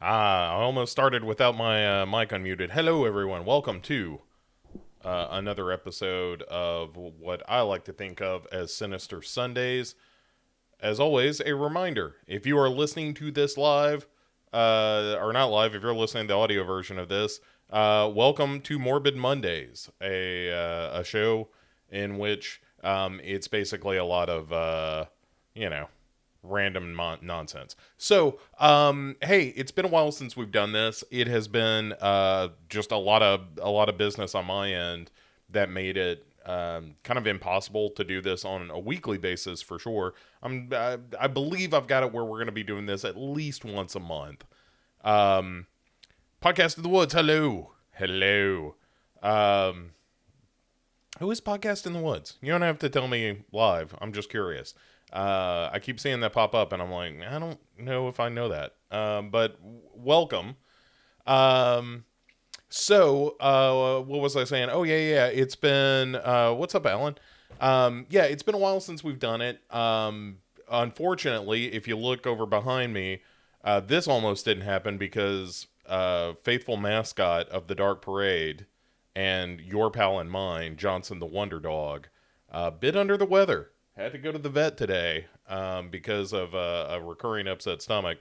I almost started without my mic unmuted. Hello, everyone. Welcome to another episode of what I like to think of as Sinister Sundays. As always, a reminder if you are listening to this live, or not live, if you're listening to the audio version of this, welcome to Morbid Mondays, a show in which it's basically a lot of, you know, random nonsense. So, hey, it's been a while since we've done this. It has been just a lot of business on my end that made it kind of impossible to do this on a weekly basis for sure. I believe I've got it where we're going to be doing this at least once a month. Um, Podcast in the Woods. Hello. Um, who is Podcast in the Woods? You don't have to tell me live. I'm just curious. I keep seeing that pop up, and I'm like, I don't know if I know that. But welcome. Um, what was I saying? Oh, yeah. It's been, what's up, Alan? Yeah, it's been a while since we've done it. Unfortunately, if you look over behind me, this almost didn't happen because faithful mascot of the Dark Parade and your pal and mine, Johnson the Wonder Dog, bit under the weather. Had to go to the vet today because of a recurring upset stomach.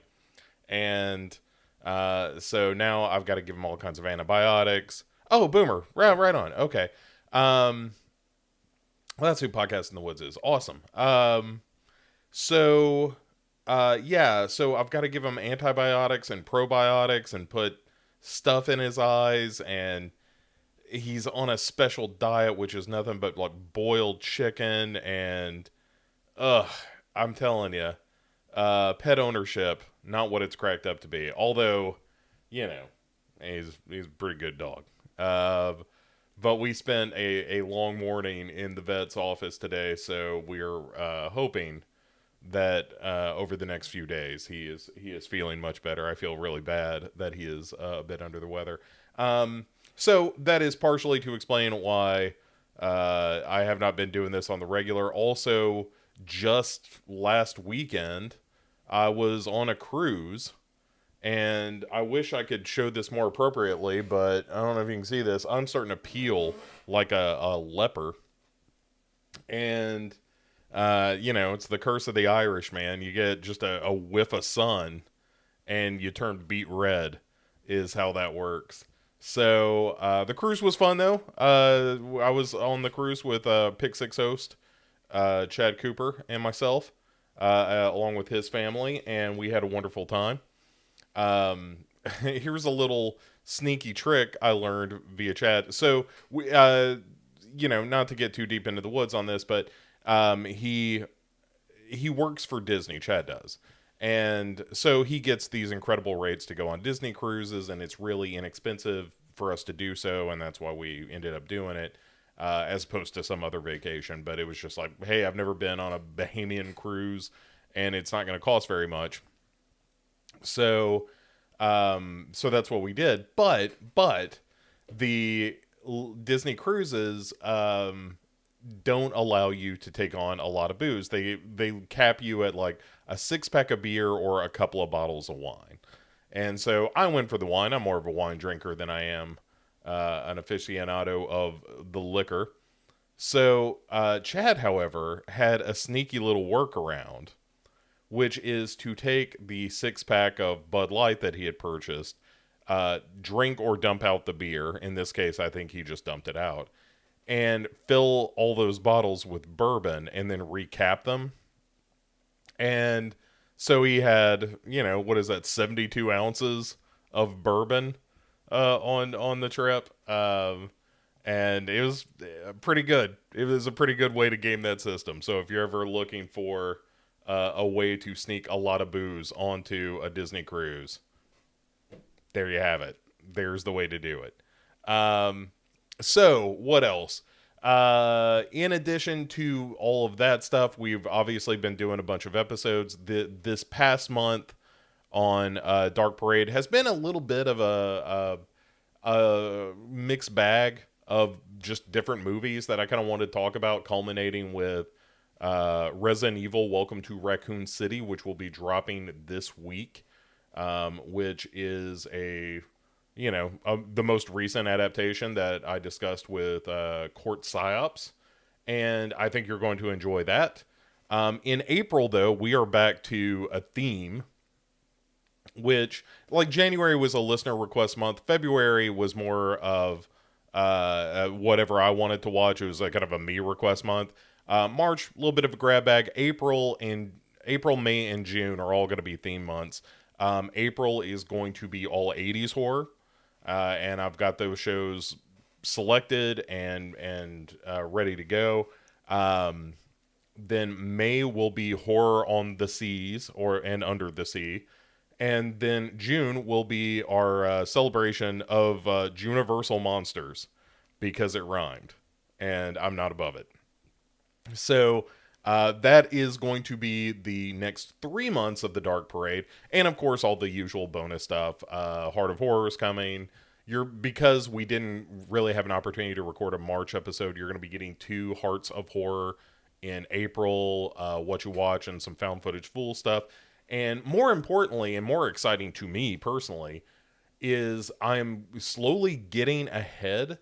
And so now I've got to give him all kinds of antibiotics. Oh, Boomer. Right on. Okay. Well, that's who Podcast in the Woods is. Awesome. So, yeah. So I've got to give him antibiotics and probiotics and put stuff in his eyes. And he's on a special diet, which is nothing but like boiled chicken and, ugh, I'm telling you, pet ownership, not what it's cracked up to be. Although, you know, he's a pretty good dog. But we spent a long morning in the vet's office today, so we're hoping that over the next few days he is feeling much better. I feel really bad that he is a bit under the weather. So that is partially to explain why I have not been doing this on the regular. Also, just last weekend, I was on a cruise, and I wish I could show this more appropriately, but I don't know if you can see this. I'm starting to peel like a leper, and it's the curse of the Irish, man. You get just a whiff of sun, and you turn beet red, is how that works. So the cruise was fun though. I was on the cruise with Pick Six host Chad Cooper and myself, along with his family, and we had a wonderful time. Here's a little sneaky trick I learned via Chad. So we, not to get too deep into the woods on this, but he works for Disney. Chad does. And so he gets these incredible rates to go on Disney cruises, and it's really inexpensive for us to do so, and that's why we ended up doing it, as opposed to some other vacation. But it was just like, hey, I've never been on a Bahamian cruise, and it's not going to cost very much. So, so that's what we did. But the Disney cruises don't allow you to take on a lot of booze. They cap you at like a 6-pack of beer or a couple of bottles of wine. And so I went for the wine. I'm more of a wine drinker than I am an aficionado of the liquor. So Chad, however, had a sneaky little workaround, which is to take the 6-pack of Bud Light that he had purchased, drink or dump out the beer. In this case, I think he just dumped it out, and fill all those bottles with bourbon and then recap them. And so he had, what is that, 72 ounces of bourbon on the trip. And it was pretty good. It was a pretty good way to game that system. So if you're ever looking for a way to sneak a lot of booze onto a Disney cruise, there you have it. There's the way to do it. So what else? In addition to all of that stuff, we've obviously been doing a bunch of episodes. This past month on Dark Parade has been a little bit of a mixed bag of just different movies that I kind of wanted to talk about, culminating with Resident Evil Welcome to Raccoon City, which will be dropping this week. which is the most recent adaptation that I discussed with Court Psyops, and I think you're going to enjoy that. In April, though, we are back to a theme, which, like, January was a listener request month. February was more of whatever I wanted to watch. It was like kind of a me request month. March, a little bit of a grab bag. April, May, and June are all going to be theme months. April is going to be all 80s horror, and I've got those shows selected and ready to go. Then May will be horror on the seas and under the sea. And then June will be our celebration of Juniversal Monsters, because it rhymed, and I'm not above it. So that is going to be the next 3 months of the Dark Parade, and of course all the usual bonus stuff. Heart of Horror is coming. Because we didn't really have an opportunity to record a March episode, you're going to be getting 2 Hearts of Horror in April, What You Watch, and some found footage Fool stuff. And more importantly, and more exciting to me personally, is I'm slowly getting ahead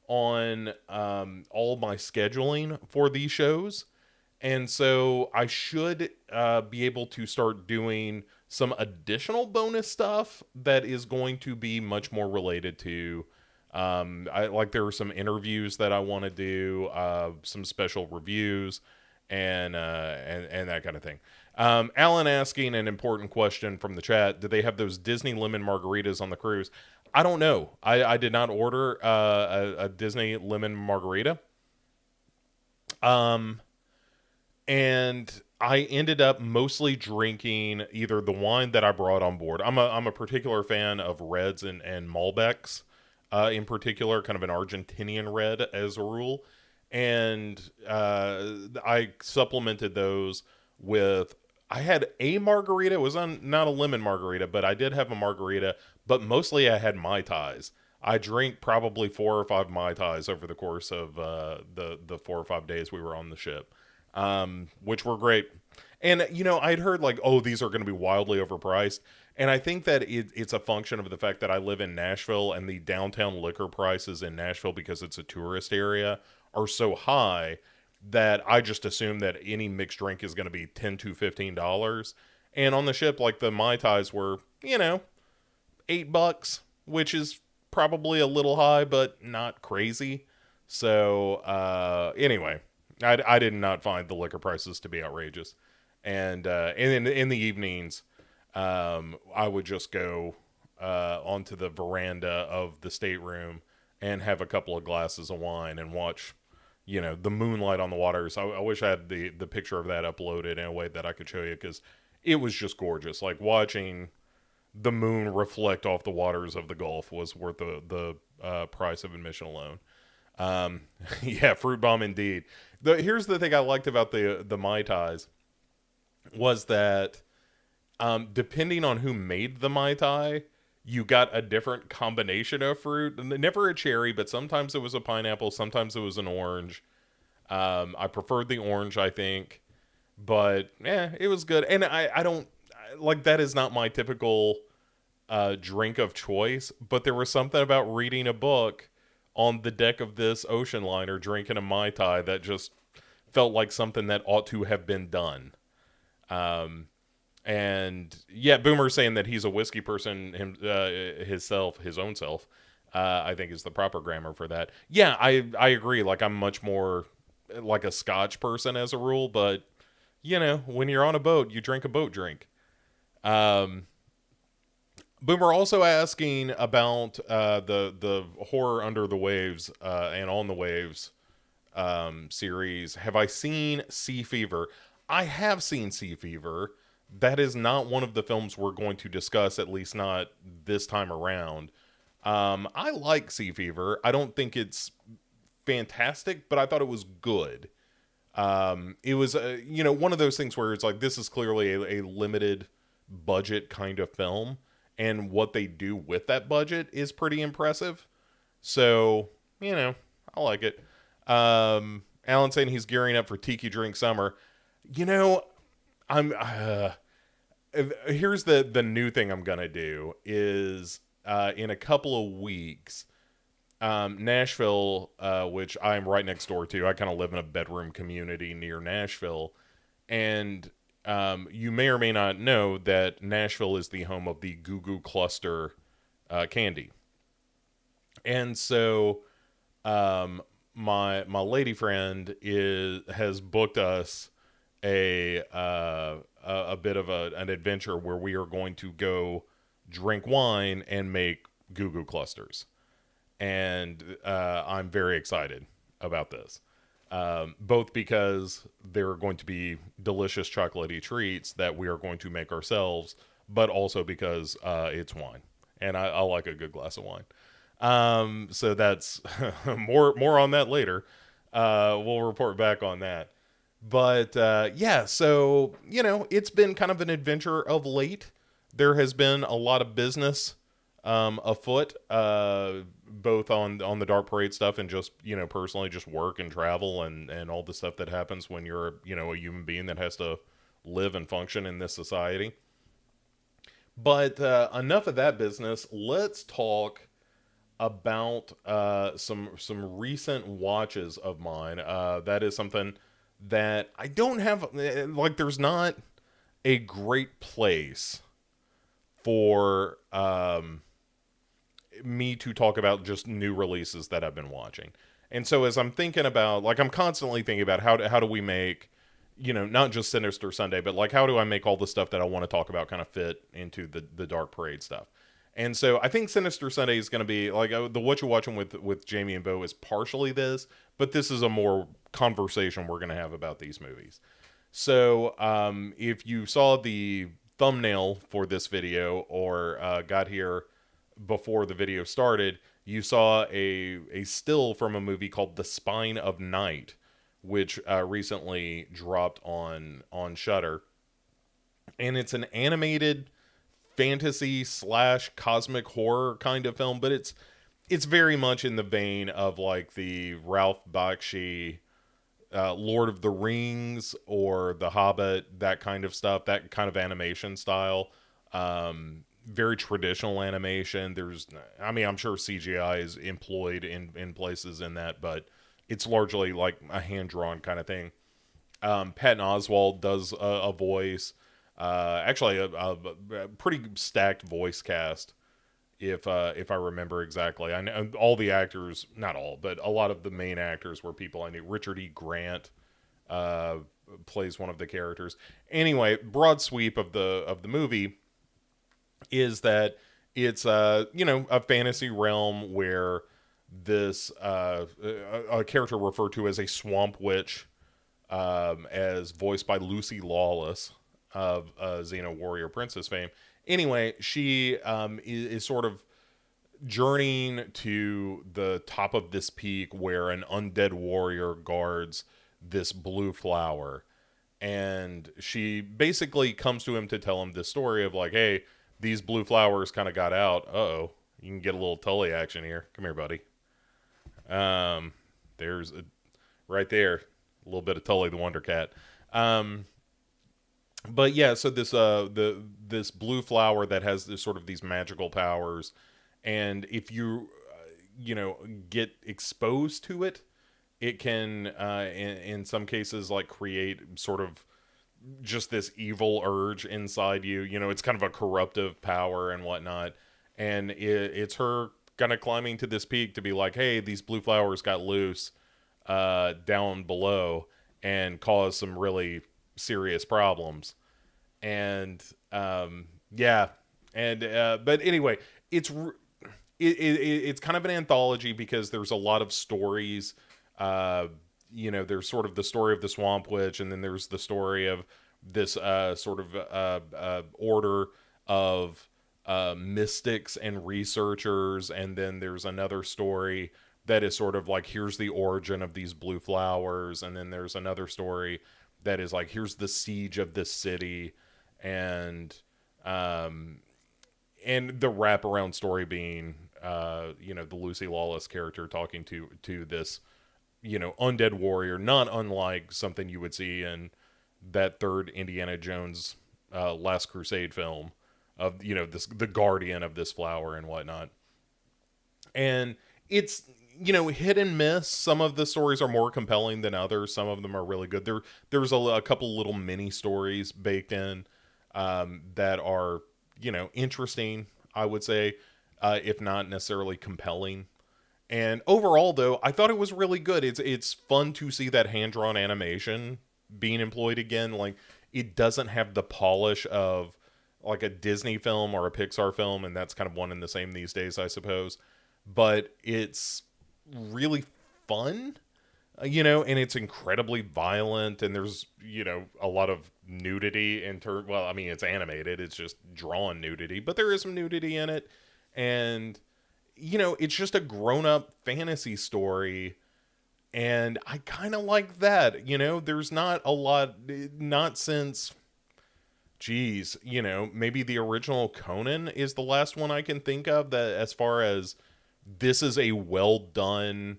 on all my scheduling for these shows. And so I should be able to start doing some additional bonus stuff that is going to be much more related to there are some interviews that I want to do, some special reviews, and that kind of thing. Alan asking an important question from the chat: did they have those Disney lemon margaritas on the cruise? I don't know. I did not order a Disney lemon margarita. And I ended up mostly drinking either the wine that I brought on board. I'm a particular fan of reds and Malbecs, in particular, kind of an Argentinian red as a rule. And I supplemented those with, I had a margarita. It was not a lemon margarita, but I did have a margarita. But mostly I had Mai Tais. I drank probably 4 or 5 Mai Tais over the course of the 4 or 5 days we were on the ship. Which were great. And, I'd heard like, oh, these are going to be wildly overpriced. And I think that it's a function of the fact that I live in Nashville, and the downtown liquor prices in Nashville, because it's a tourist area, are so high that I just assume that any mixed drink is going to be $10 to $15. And on the ship, like, the Mai Tais were, $8, which is probably a little high, but not crazy. So, anyway. I did not find the liquor prices to be outrageous, and in the evenings, I would just go onto the veranda of the stateroom and have a couple of glasses of wine and watch, the moonlight on the waters. I wish I had the picture of that uploaded in a way that I could show you, because it was just gorgeous. Like, watching the moon reflect off the waters of the Gulf was worth the price of admission alone. Yeah, fruit bomb indeed. Here's the thing I liked about the Mai Tais was that depending on who made the Mai Tai, you got a different combination of fruit. Never a cherry, but sometimes it was a pineapple, sometimes it was an orange. I preferred the orange, I think, but it was good. And I don't like, that is not my typical drink of choice, but there was something about reading a book on the deck of this ocean liner drinking a Mai Tai that just felt like something that ought to have been done. And yeah, Boomer's saying that he's a whiskey person his own self, I think is the proper grammar for that. Yeah, I agree. Like, I'm much more like a Scotch person as a rule, but when you're on a boat, you drink a boat drink. Boomer also asking about the horror Under the Waves and On the Waves series. Have I seen Sea Fever? I have seen Sea Fever. That is not one of the films we're going to discuss, at least not this time around. I like Sea Fever. I don't think it's fantastic, but I thought it was good. It was one of those things where it's like, this is clearly a limited budget kind of film, and what they do with that budget is pretty impressive. So, I like it. Alan saying he's gearing up for Tiki Drink Summer. I'm here's the new thing I'm gonna do is in a couple of weeks, Nashville, which I'm right next door to. I kind of live in a bedroom community near Nashville, and you may or may not know that Nashville is the home of the Goo Goo Cluster candy, and so um, my lady friend is has booked us a bit of an adventure where we are going to go drink wine and make Goo Goo Clusters, and I'm very excited about this. Both because there are going to be delicious chocolatey treats that we are going to make ourselves, but also because it's wine, and I like a good glass of wine. So that's more on that later. We'll report back on that. But yeah, so it's been kind of an adventure of late. There has been a lot of business afoot, both on the Dark Parade stuff and just personally just work and travel and all the stuff that happens when you're a human being that has to live and function in this society. But enough of that business. Let's talk about some recent watches of mine. That is something that I don't have. Like, there's not a great place for me to talk about just new releases that I've been watching. And so as I'm thinking about, like, I'm constantly thinking about how do we make, not just Sinister Sunday, but like how do I make all the stuff that I want to talk about kind of fit into the Dark Parade stuff. And so I think Sinister Sunday is going to be like the What You're Watching with Jamie and Bo is partially this, but this is a more conversation we're going to have about these movies. So if you saw the thumbnail for this video or got here before the video started, you saw a still from a movie called The Spine of Night, which recently dropped on Shudder, and it's an animated fantasy slash cosmic horror kind of film, but it's very much in the vein of like the Ralph Bakshi Lord of the Rings or The Hobbit, that kind of stuff, that kind of animation style. Very traditional animation. I'm sure CGI is employed in places in that, but it's largely like a hand drawn kind of thing. Patton Oswalt does a voice. Actually, a pretty stacked voice cast, if I remember exactly. I know all the actors, not all, but a lot of the main actors were people I knew. Richard E. Grant plays one of the characters. Anyway, broad sweep of the movie is that it's a fantasy realm where this a character referred to as a swamp witch, as voiced by Lucy Lawless of Xena Warrior Princess fame. Anyway, she is sort of journeying to the top of this peak where an undead warrior guards this blue flower. And she basically comes to him to tell him this story of like, hey, these blue flowers kind of got out. Uh-oh. You can get a little Tully action here. Come here, buddy. There's right there, a little bit of Tully the Wonder Cat. But yeah, so this blue flower that has this sort of these magical powers, and if you get exposed to it, it can in some cases like create sort of just this evil urge inside you. It's kind of a corruptive power and whatnot, and it's her kind of climbing to this peak to be like, hey, these blue flowers got loose down below and caused some really serious problems. And yeah, and but anyway, it's kind of an anthology because there's a lot of stories. There's sort of the story of the Swamp Witch, and then there's the story of this sort of order of mystics and researchers, and then there's another story that is sort of like, here's the origin of these blue flowers, and then there's another story that is like, here's the siege of this city, and the wraparound story being the Lucy Lawless character talking to this undead warrior, not unlike something you would see in that third Indiana Jones Last Crusade film of, this, the guardian of this flower and whatnot. And it's, hit and miss. Some of the stories are more compelling than others. Some of them are really good. There's a couple little mini stories baked in, that are, interesting, I would say, if not necessarily compelling. And overall, though, I thought it was really good. It's fun to see that hand drawn animation being employed again. Like, it doesn't have the polish of like a Disney film or a Pixar film, and that's kind of one and the same these days, I suppose. But it's really fun, and it's incredibly violent, and there's, a lot of nudity in turn. Well, I mean, it's animated, it's just drawn nudity, but there is some nudity in it. And, it's just a grown up fantasy story. And I kind of like that. There's not a lot, not since, geez, maybe the original Conan is the last one I can think of that, as far as this is a well done,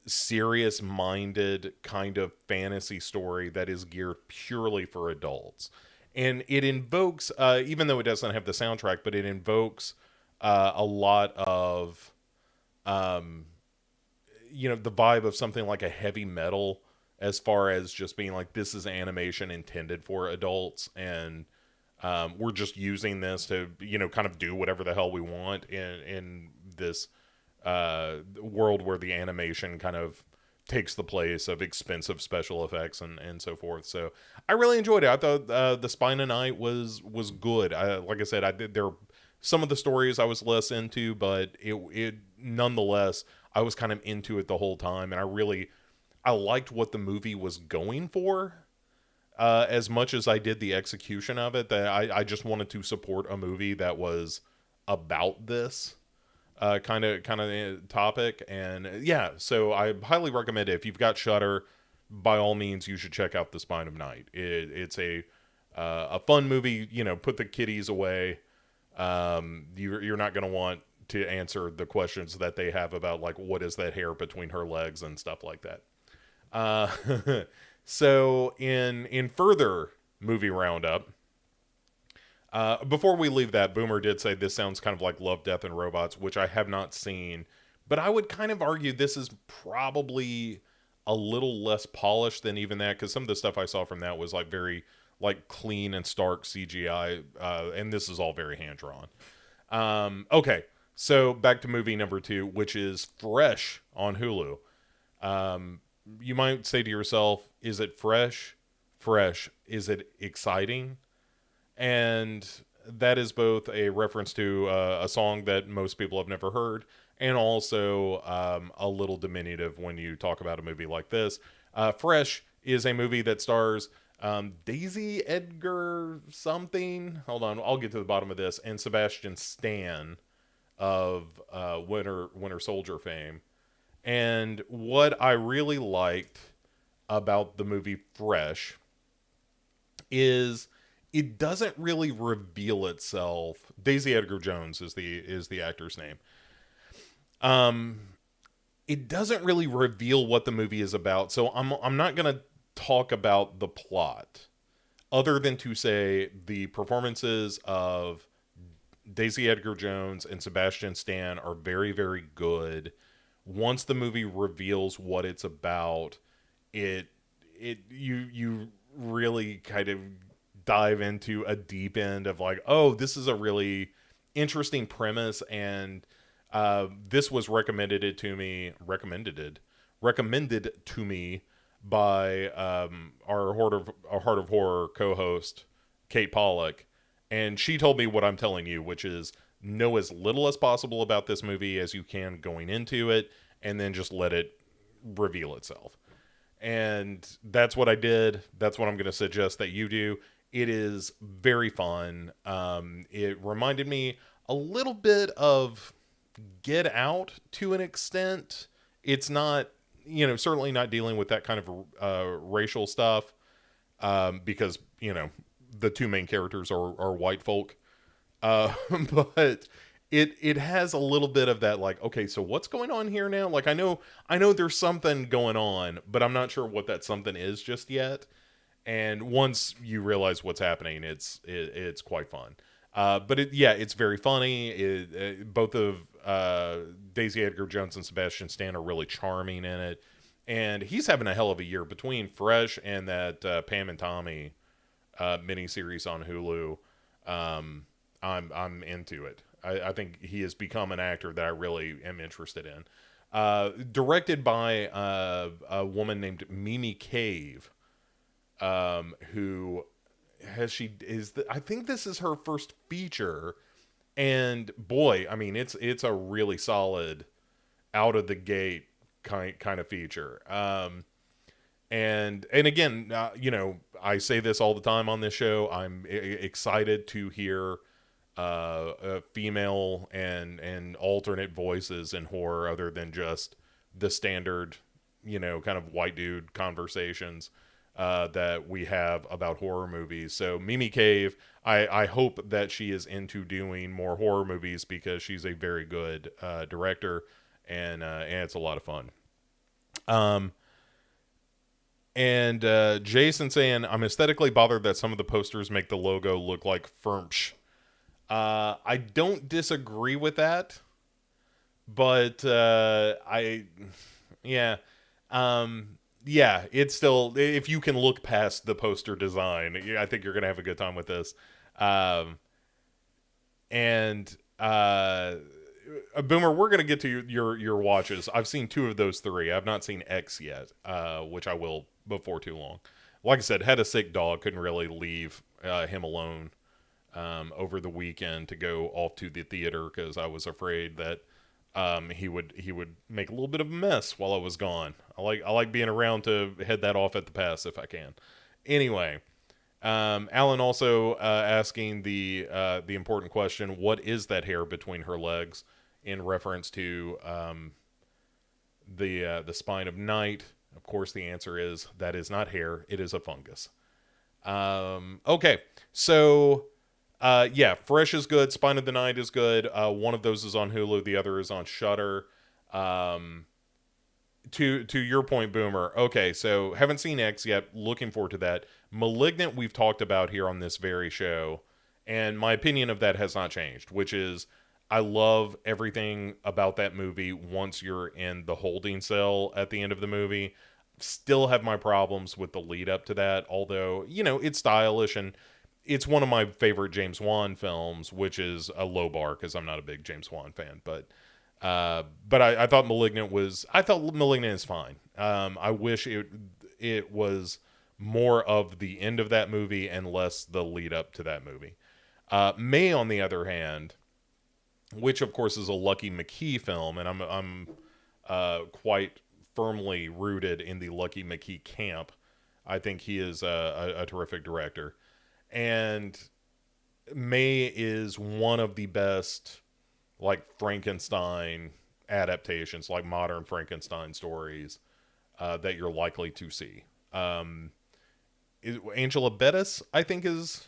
serious minded kind of fantasy story that is geared purely for adults. And it invokes, even though it doesn't have the soundtrack, but it invokes a lot of, um, the vibe of something like a heavy metal, as far as just being like, this is animation intended for adults. And we're just using this to, kind of do whatever the hell we want in this world where the animation kind of takes the place of expensive special effects and so forth. So I really enjoyed it. I thought The Spine of Night was good. Like I said, I did there some of the stories I was less into, but it nonetheless, I was kind of into it the whole time, and I liked what the movie was going for. As much as I did the execution of it, that I just wanted to support a movie that was about this kind of topic. And yeah, so I highly recommend it. If you've got Shudder, by all means, you should check out The Spine of Night. It's a fun movie. Put the kiddies away. You're not going to want to answer the questions that they have about, like, what is that hair between her legs and stuff like that. So in further movie roundup, before we leave that, Boomer did say this sounds kind of like Love, Death, and Robots, which I have not seen, but I would kind of argue this is probably a little less polished than even that, because some of the stuff I saw from that was like very like clean and stark CGI, and this is all very hand drawn. Okay, so back to movie number 2, which is Fresh on Hulu. You might say to yourself, is it fresh? Fresh. Is it exciting? And that is both a reference to a song that most people have never heard, and also a little diminutive when you talk about a movie like this. Fresh is a movie that stars Daisy Edgar something. Hold on, I'll get to the bottom of this. And Sebastian Stan of Winter Soldier fame. And what I really liked about the movie Fresh is it doesn't really reveal itself. Daisy Edgar Jones is the actor's name. It doesn't really reveal what the movie is about. So I'm not going to talk about the plot, other than to say the performances of Daisy Edgar Jones and Sebastian Stan are very, very good. Once the movie reveals what it's about, you really kind of dive into a deep end of like, oh, this is a really interesting premise, and this was recommended to me by our Heart of Horror co-host Kate Pollock, and she told me what I'm telling you, which is know as little as possible about this movie as you can going into it, and then just let it reveal itself. And that's what I did. That's what I'm going to suggest that you do. It is very fun. It reminded me a little bit of Get Out to an extent. It's not, certainly not dealing with that kind of racial stuff, because, the two main characters are white folk. But it has a little bit of that, like, okay, so what's going on here now? Like, I know there's something going on, but I'm not sure what that something is just yet. And once you realize what's happening, it's quite fun. But it's very funny. Both of Daisy Edgar Jones and Sebastian Stan are really charming in it, and he's having a hell of a year between Fresh and that Pam and Tommy miniseries on Hulu. I'm into it. I think he has become an actor that I really am interested in. Directed by a woman named Mimi Cave, who I think this is her first feature, and boy, I mean it's a really solid out of the gate kind of feature. And again, I say this all the time on this show. I'm excited to hear female and alternate voices in horror other than just the standard, kind of white dude conversations that we have about horror movies. So Mimi Cave, I hope that she is into doing more horror movies because she's a very good director, and it's a lot of fun. And Jason saying, I'm aesthetically bothered that some of the posters make the logo look like Firmsh. I don't disagree with that, but yeah. It's still, if you can look past the poster design, I think you're going to have a good time with this. And Boomer, we're going to get to your watches. I've seen 2 of those 3. I've not seen X yet, which I will before too long. Like I said, had a sick dog, couldn't really leave him alone over the weekend to go off to the theater because I was afraid that he would make a little bit of a mess while I was gone. I like being around to head that off at the pass if I can. Anyway, Alan also asking the important question: what is that hair between her legs? In reference to the spine of night. Of course, the answer is that is not hair; it is a fungus. Okay, so. Fresh is good. Spine of the Night is good. One of those is on Hulu. The other is on Shudder. To your point, Boomer. Okay, so haven't seen X yet. Looking forward to that. Malignant we've talked about here on this very show, and my opinion of that has not changed, which is I love everything about that movie once you're in the holding cell at the end of the movie. Still have my problems with the lead up to that, although, it's stylish and it's one of my favorite James Wan films, which is a low bar because I'm not a big James Wan fan. But I thought Malignant is fine. I wish it was more of the end of that movie and less the lead up to that movie. May, on the other hand, which of course is a Lucky McKee film, and I'm quite firmly rooted in the Lucky McKee camp. I think he is a terrific director. And May is one of the best, like, Frankenstein adaptations, like modern Frankenstein stories that you're likely to see. Angela Bettis, I think, is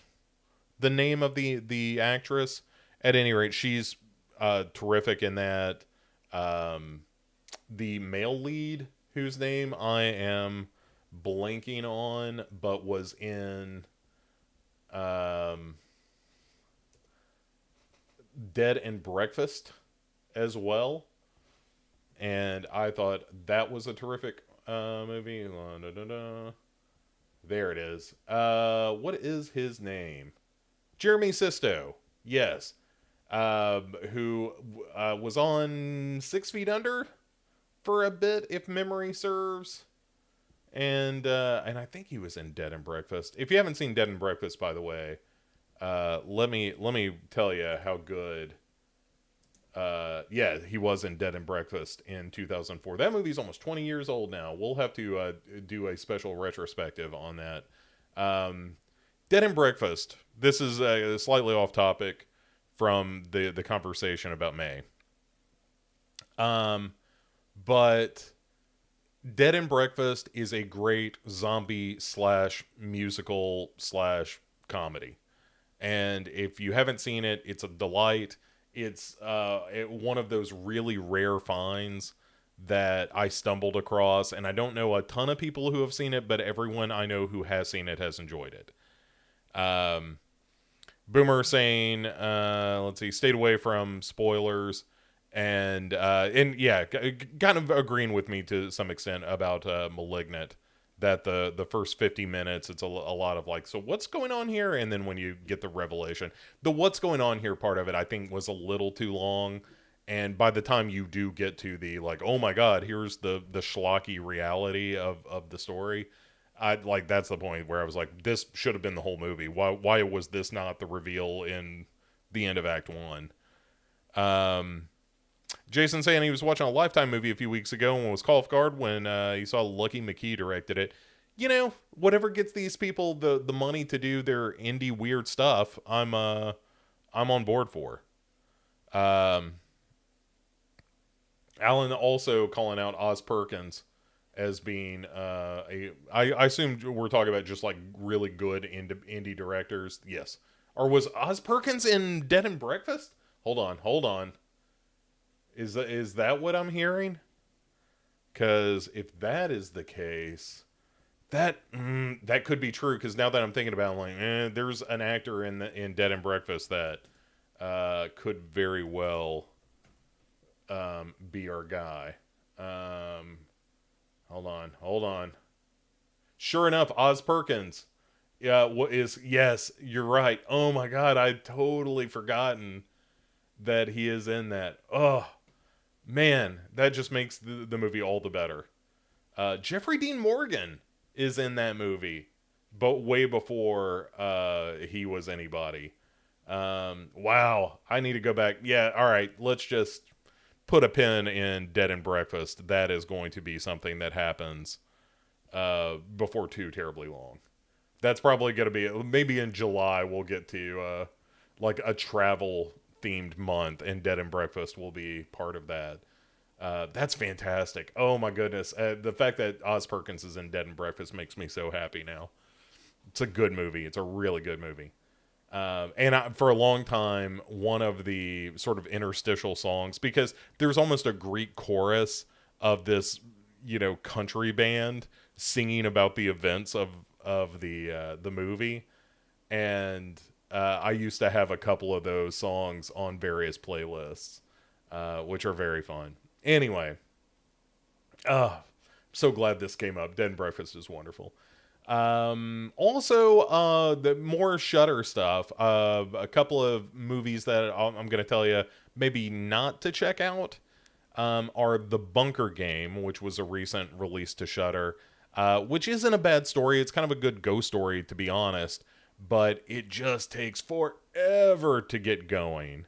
the name of the actress. At any rate, she's terrific in that. The male lead, whose name I am blanking on, but was in Dead and Breakfast as well, and I thought that was a terrific movie. There it is. What is his name? Jeremy Sisto. Yes. Who was on 6 Feet Under for a bit, if memory serves. And I think he was in Dead and Breakfast. If you haven't seen Dead and Breakfast, by the way, let me tell you how good. He was in Dead and Breakfast in 2004. That movie's almost 20 years old now. We'll have to do a special retrospective on that. Dead and Breakfast. This is slightly off topic from the conversation about May. But Dead and Breakfast is a great zombie / musical / comedy. And if you haven't seen it, it's a delight. It's one of those really rare finds that I stumbled across, and I don't know a ton of people who have seen it, but everyone I know who has seen it has enjoyed it. Um, Boomer saying, let's see, stayed away from spoilers, and yeah, kind of agreeing with me to some extent about Malignant. That the first 50 minutes, it's a lot of like, so what's going on here? And then when you get the revelation, the what's going on here part of it, I think was a little too long. And by the time you do get to the like, oh my god, here's the schlocky reality of the story, I like that's the point where I was like, this should have been the whole movie. Why was this not the reveal in the end of Act One? Um, Jason saying he was watching a Lifetime movie a few weeks ago and was caught off guard when he saw Lucky McKee directed it. You know, whatever gets these people the money to do their indie weird stuff, I'm on board for. Um, Alan also calling out Oz Perkins as being I assume we're talking about just like really good indie directors. Yes. Or was Oz Perkins in Dead and Breakfast? Hold on. Is that what I'm hearing? Because if that is the case, that could be true. Because now that I'm thinking about it, I'm like, there's an actor in Dead and Breakfast that could very well be our guy. Hold on. Sure enough, Oz Perkins. Yeah, yes, you're right. Oh my god, I'd totally forgotten that he is in that. Oh man, that just makes the movie all the better. Jeffrey Dean Morgan is in that movie, but way before he was anybody. Wow, I need to go back. Yeah, all right, let's just put a pin in Dead and Breakfast. That is going to be something that happens before too terribly long. That's probably going to be, maybe in July we'll get to like a travel themed month, and Dead and Breakfast will be part of that. That's fantastic. Oh my goodness. The fact that Oz Perkins is in Dead and Breakfast makes me so happy now. It's a good movie. It's a really good movie. For a long time, one of the sort of interstitial songs, because there's almost a Greek chorus of this, country band singing about the events of the movie, and I used to have a couple of those songs on various playlists, which are very fun. Anyway, so glad this came up. Dead and Breakfast is wonderful. Also, the more Shudder stuff. A couple of movies that I'm going to tell you maybe not to check out are The Bunker Game, which was a recent release to Shudder, which isn't a bad story. It's kind of a good ghost story, to be honest, but it just takes forever to get going.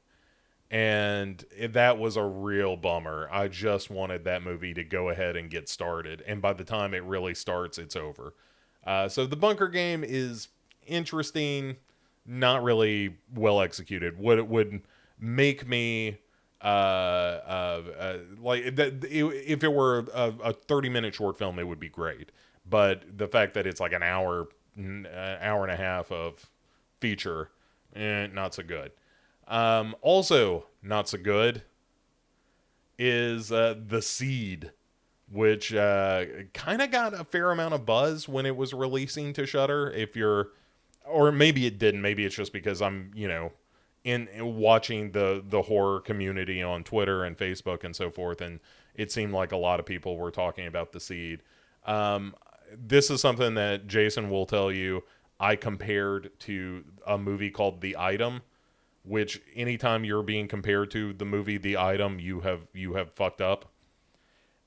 And that was a real bummer. I just wanted that movie to go ahead and get started. And by the time it really starts, it's over. So The Bunker Game is interesting, not really well executed. What it would make me like that, if it were a 30-minute short film, it would be great. But the fact that it's like an hour and a half of feature, not so good. Also, not so good is The Seed, which kind of got a fair amount of buzz when it was releasing to Shudder. Or maybe it didn't. Maybe it's just because I'm, in watching the horror community on Twitter and Facebook and so forth, and it seemed like a lot of people were talking about The Seed. This is something that Jason will tell you I compared to a movie called The Item, which anytime you're being compared to the movie The Item, you have fucked up.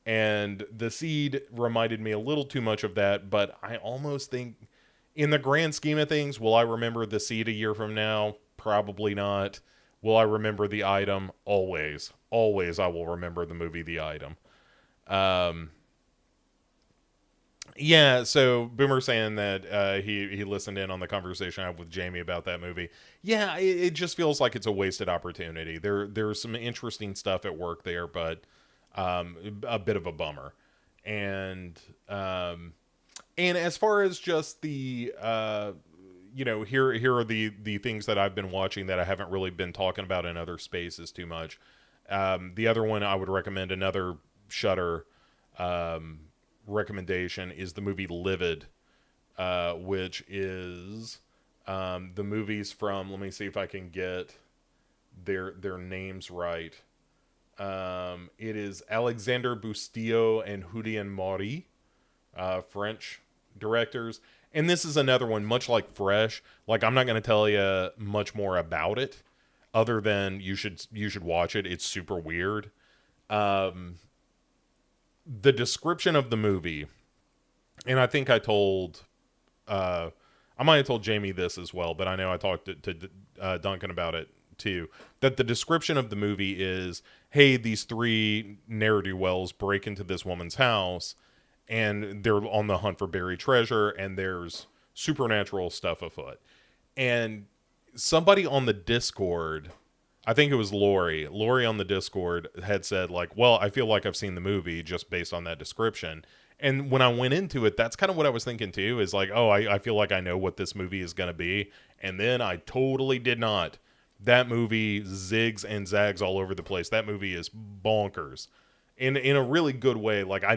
And The Seed reminded me a little too much of that, but I almost think, in the grand scheme of things, will I remember The Seed a year from now? Probably not. Will I remember The Item? Always. Always I will remember the movie The Item. Yeah, so Boomer saying that he listened in on the conversation I had with Jamie about that movie. Yeah, it just feels like it's a wasted opportunity. There's some interesting stuff at work there, but a bit of a bummer. And as far as just the here are the things that I've been watching that I haven't really been talking about in other spaces too much. The other one I would recommend, another Shudder recommendation is the movie Livid, which is the movies from. Let me see if I can get their names right. It is Alexander Bustillo and Houdin Maury, French directors. And this is another one, much like Fresh. Like, I'm not going to tell you much more about it, other than you should watch it. It's super weird. The description of the movie, and I think I might have told Jamie this as well, but I know I talked to Duncan about it too. That the description of the movie is, hey, these three ne'er-do-wells break into this woman's house, and they're on the hunt for buried treasure, and there's supernatural stuff afoot. And somebody on the Discord, I think it was Lori on the Discord, had said, like, well, I feel like I've seen the movie just based on that description. And when I went into it, that's kind of what I was thinking too, is like, oh, I feel like I know what this movie is going to be. And then I totally did not. That movie zigs and zags all over the place. That movie is bonkers in a really good way. Like, I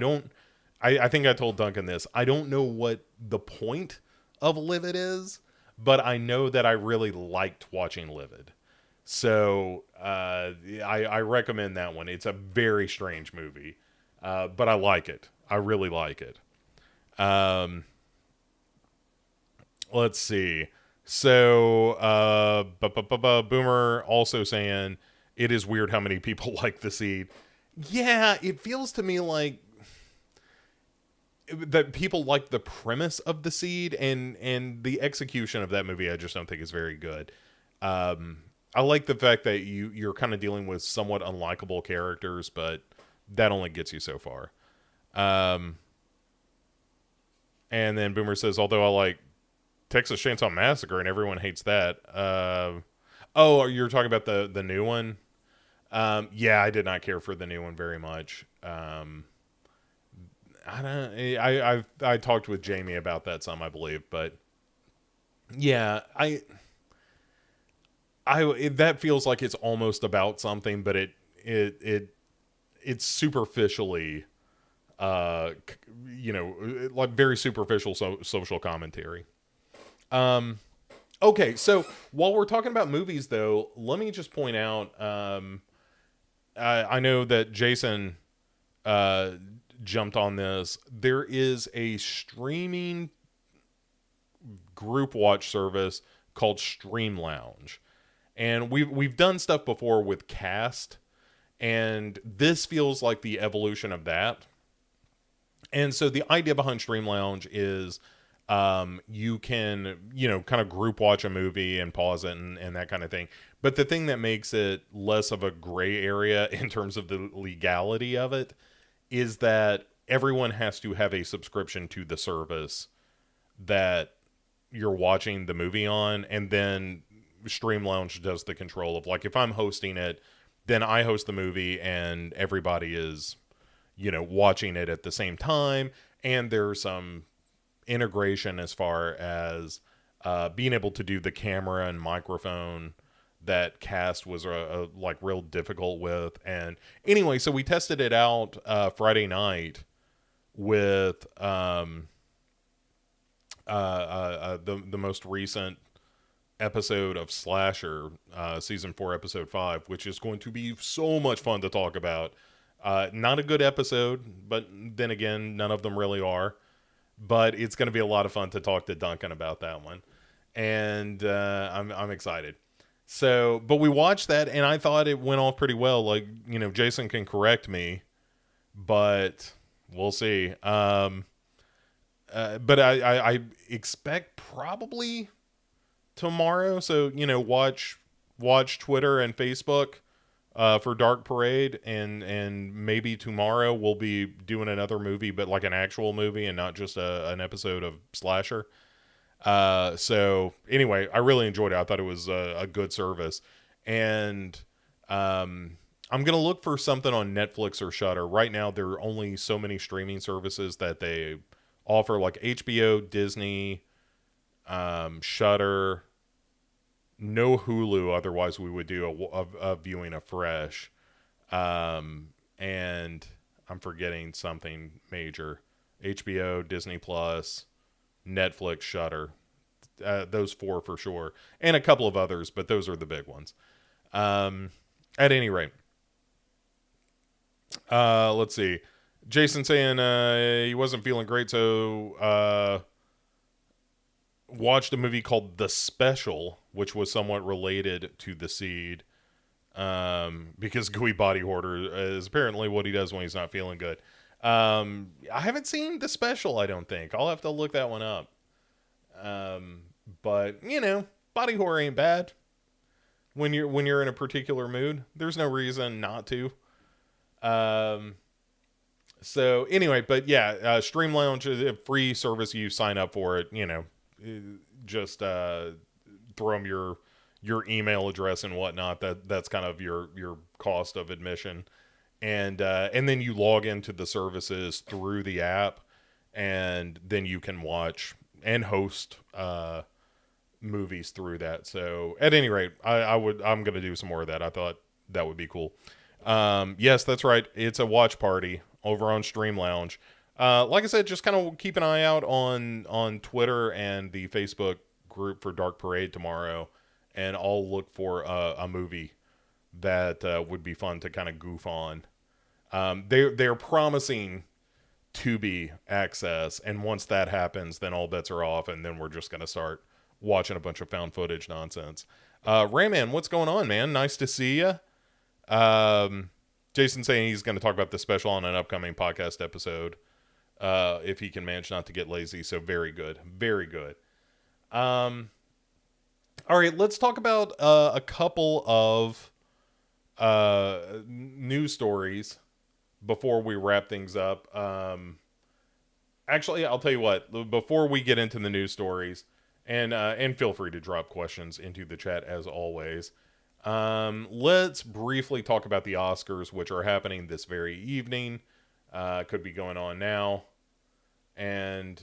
think I told Duncan this. I don't know what the point of Livid is, but I know that I really liked watching Livid. So I recommend that one. It's a very strange movie, but I like it. I really like it. Let's see. So Boomer also saying it is weird how many people like The Seed. Yeah, it feels to me like that people like the premise of The Seed, and the execution of that movie I just don't think is very good. I like the fact that you're kind of dealing with somewhat unlikable characters, but that only gets you so far. And then Boomer says, although I like Texas Chainsaw Massacre and everyone hates that. Oh, you're talking about the new one? Yeah, I did not care for the new one very much. I talked with Jamie about that some, I believe, but yeah, that feels like it's almost about something, but it's superficially, like very superficial social commentary. Okay, so while we're talking about movies, though, let me just point out, I know that Jason jumped on this. There is a streaming group watch service called Stream Lounge. And we've done stuff before with Cast, and this feels like the evolution of that. And so the idea behind Stream Lounge is you can, kind of group watch a movie and pause it and that kind of thing. But the thing that makes it less of a gray area in terms of the legality of it is that everyone has to have a subscription to the service that you're watching the movie on, and then Stream Lounge does the control of, like, if I'm hosting it, then I host the movie and everybody is, watching it at the same time. And there's some integration as far as being able to do the camera and microphone that Cast was like real difficult with. And anyway, so we tested it out Friday night with the most recent episode of Slasher, season 4, episode 5, which is going to be so much fun to talk about. Not a good episode, but then again, none of them really are. But it's going to be a lot of fun to talk to Duncan about that one, and I'm excited. So, but we watched that, and I thought it went off pretty well. Like, Jason can correct me, but we'll see. But I expect probably tomorrow. So, watch Twitter and Facebook for Dark Parade, and maybe tomorrow we'll be doing another movie, but like an actual movie and not just an episode of Slasher. So anyway, I really enjoyed it. I thought it was a good service, and I'm gonna look for something on Netflix or Shudder. Right now, there are only so many streaming services that they offer, like HBO, Disney, Shudder. No Hulu, otherwise we would do a viewing of Fresh, and I'm forgetting something major. HBO, Disney Plus, Netflix, Shudder. Those four for sure, and a couple of others, but those are the big ones. Um, at any rate, let's see. Jason saying he wasn't feeling great, so watched a movie called The Special, which was somewhat related to The Seed. Because gooey body hoarder is apparently what he does when he's not feeling good. I haven't seen The Special, I don't think. I'll have to look that one up. But body horror ain't bad when you're in a particular mood. There's no reason not to. So anyway, but yeah, Stream Lounge is a free service. You sign up for it. Just throw them your email address and whatnot. That's kind of your cost of admission, and then you log into the services through the app, and then you can watch and host movies through that. So at any rate, I'm gonna do some more of that. I thought that would be cool. Yes, that's right. It's a watch party over on Stream Lounge. Like I said, just kind of keep an eye out on Twitter and the Facebook group for Dark Parade tomorrow, and I'll look for a movie that would be fun to kind of goof on. They're promising to be access, and once that happens, then all bets are off, and then we're just gonna start watching a bunch of found footage nonsense. Rayman, what's going on, man? Nice to see you. Jason saying he's going to talk about The Special on an upcoming podcast episode, if he can manage not to get lazy. So very good, very good. All right, let's talk about a couple of news stories before we wrap things up. Actually, I'll tell you what. Before we get into the news stories, and feel free to drop questions into the chat as always. Let's briefly talk about the Oscars, which are happening this very evening. Could be going on now. And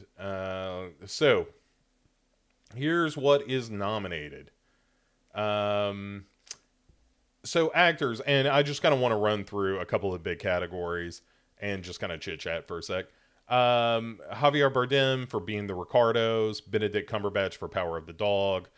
so here's what is nominated. So actors, and I just kind of want to run through a couple of big categories and just kind of chit chat for a sec. Javier Bardem for Being the Ricardos, Benedict Cumberbatch for Power of the Dog,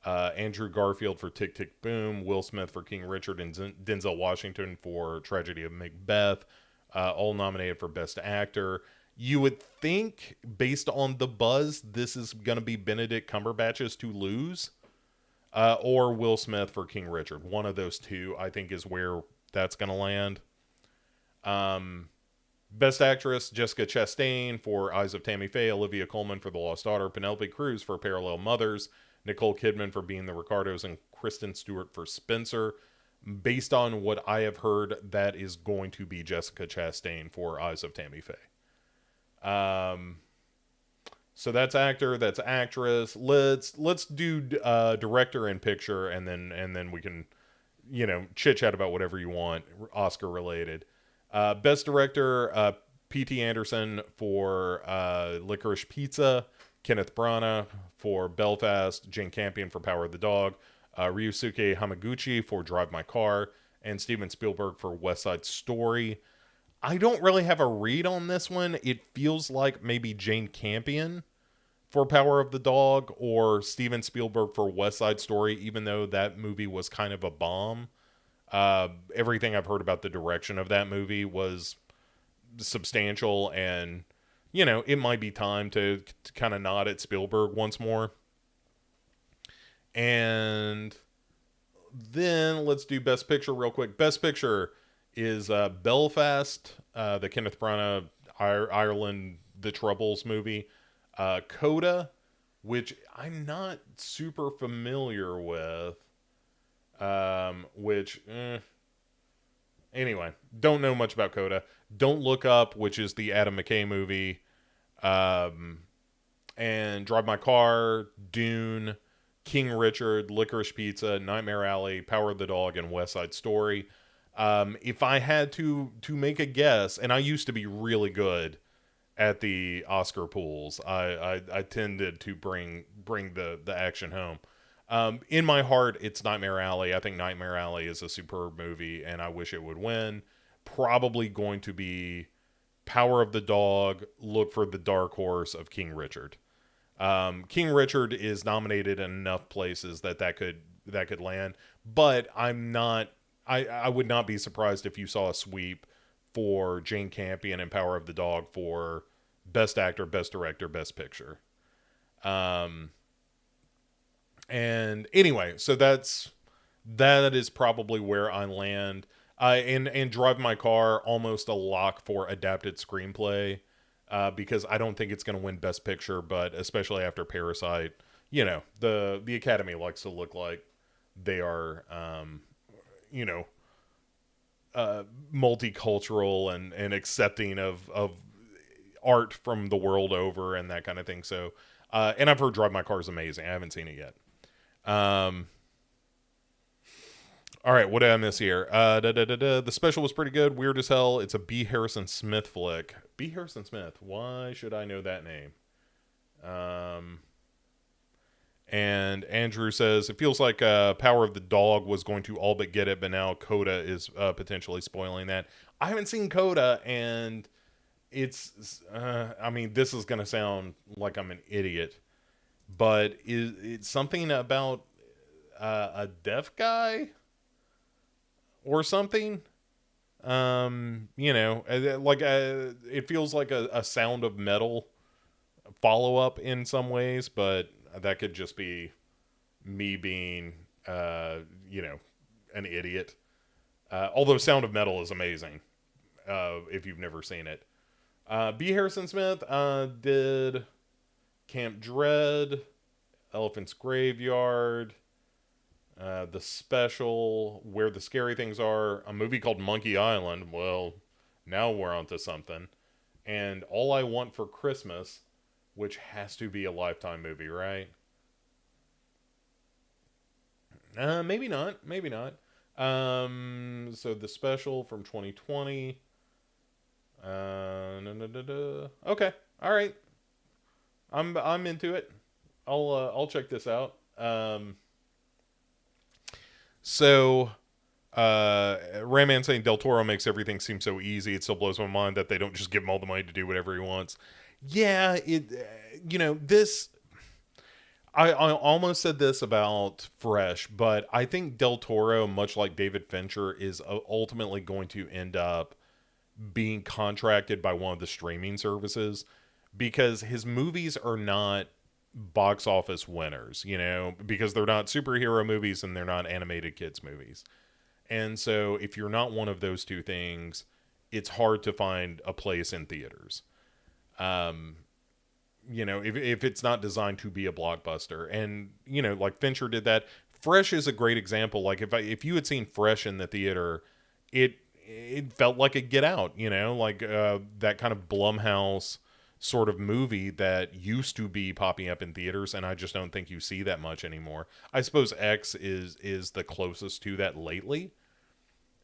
Andrew Garfield for Tick, Tick, Boom, Will Smith for King Richard, and Denzel Washington for Tragedy of Macbeth, all nominated for Best Actor. You would think, based on the buzz, this is going to be Benedict Cumberbatch's to lose, or Will Smith for King Richard. One of those two, I think, is where that's going to land. Best Actress, Jessica Chastain for Eyes of Tammy Faye, Olivia Colman for The Lost Daughter, Penelope Cruz for Parallel Mothers, Nicole Kidman for Being the Ricardos, and Kristen Stewart for Spencer. Based on what I have heard, that is going to be Jessica Chastain for Eyes of Tammy Faye. So that's actor, that's actress. Let's do director and picture, and then we can chit chat about whatever you want Oscar related. Best director, P.T. Anderson for Licorice Pizza, Kenneth Branagh for Belfast, Jane Campion for Power of the Dog, Ryusuke Hamaguchi for Drive My Car, and Steven Spielberg for West Side Story. I don't really have a read on this one. It feels like maybe Jane Campion for Power of the Dog or Steven Spielberg for West Side Story, even though that movie was kind of a bomb. Everything I've heard about the direction of that movie was substantial, and it might be time to kind of nod at Spielberg once more. And then let's do Best Picture real quick. Best Picture is Belfast, the Kenneth Branagh Ireland The Troubles movie, Coda, which I'm not super familiar with, anyway, don't know much about Coda. Don't Look Up, which is the Adam McKay movie, and Drive My Car, Dune, King Richard, Licorice Pizza, Nightmare Alley, Power of the Dog, and West Side Story. If I had to make a guess, and I used to be really good at the Oscar pools, I tended to bring the action home. In my heart, it's Nightmare Alley. I think Nightmare Alley is a superb movie, and I wish it would win. Probably going to be Power of the Dog, look for the dark horse of King Richard. King Richard is nominated in enough places that could land, but I would not be surprised if you saw a sweep for Jane Campion and Power of the Dog for Best Actor, Best Director, Best Picture. Um, and anyway, so that is probably where I land. And Drive My Car, almost a lock for adapted screenplay, because I don't think it's going to win Best Picture, but especially after Parasite, the Academy likes to look like they are, you know, multicultural and accepting of art from the world over and that kind of thing. So, and I've heard Drive My Car is amazing. I haven't seen it yet. All right, what did I miss here? The special was pretty good. Weird as hell. It's a B. Harrison Smith flick. B. Harrison Smith. Why should I know that name? And Andrew says, it feels like Power of the Dog was going to all but get it, but now Coda is potentially spoiling that. I haven't seen Coda, and it's, I mean, this is going to sound like I'm an idiot, but it's something about a deaf guy or something? It feels like a Sound of Metal follow-up in some ways, but that could just be me being, an idiot. Although Sound of Metal is amazing, if you've never seen it. B. Harrison Smith did Camp Dread, Elephant's Graveyard, the special, Where the Scary Things Are, a movie called Monkey Island. Well, now we're onto something. And All I Want for Christmas, which has to be a Lifetime movie, right? Maybe not. Maybe not. So the special from 2020. Okay. All right. I'm into it. I'll check this out. So Rayman saying Del Toro makes everything seem so easy. It still blows my mind that they don't just give him all the money to do whatever he wants. Yeah, this. I almost said this about Fresh, but I think Del Toro, much like David Fincher, is ultimately going to end up being contracted by one of the streaming services, because his movies are not box office winners, because they're not superhero movies and they're not animated kids movies. And so if you're not one of those two things, it's hard to find a place in theaters. If it's not designed to be a blockbuster. And, like Fincher did that. Fresh is a great example. Like if you had seen Fresh in the theater, it felt like a Get Out, like that kind of Blumhouse sort of movie that used to be popping up in theaters, and I just don't think you see that much anymore. I suppose X is the closest to that lately.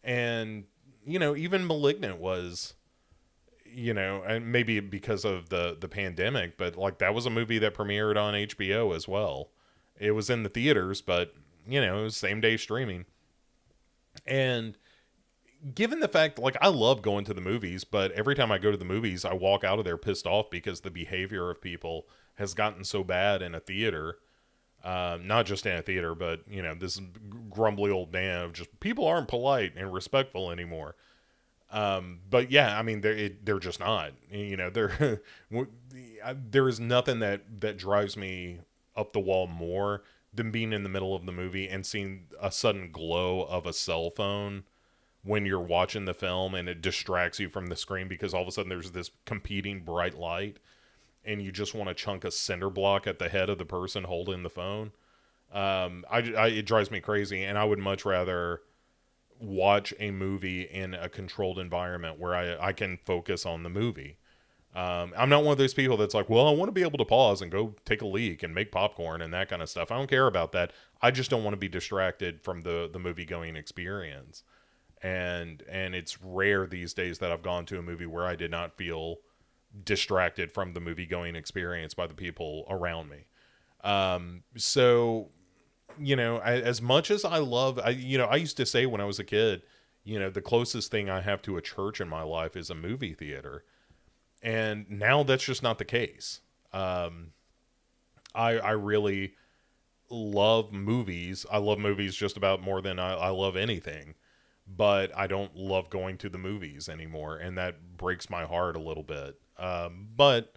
And, even Malignant was, and maybe because of the pandemic, but like that was a movie that premiered on HBO as well. It was in the theaters, but it was same day streaming. And given the fact, like, I love going to the movies, but every time I go to the movies, I walk out of there pissed off because the behavior of people has gotten so bad in a theater. Not just in a theater, but this grumbly old man of just people aren't polite and respectful anymore. But yeah, I mean, they're just not, there is nothing that drives me up the wall more than being in the middle of the movie and seeing a sudden glow of a cell phone when you're watching the film, and it distracts you from the screen because all of a sudden there's this competing bright light and you just want to chunk a cinder block at the head of the person holding the phone. It drives me crazy, and I would much rather watch a movie in a controlled environment where I can focus on the movie. I'm not one of those people that's like, well, I want to be able to pause and go take a leak and make popcorn and that kind of stuff. I don't care about that. I just don't want to be distracted from the movie going experience. And it's rare these days that I've gone to a movie where I did not feel distracted from the movie going experience by the people around me. So, as much as I love, I used to say when I was a kid, the closest thing I have to a church in my life is a movie theater. And now that's just not the case. Um, I really love movies. I love movies just about more than I love anything. But I don't love going to the movies anymore, and that breaks my heart a little bit. But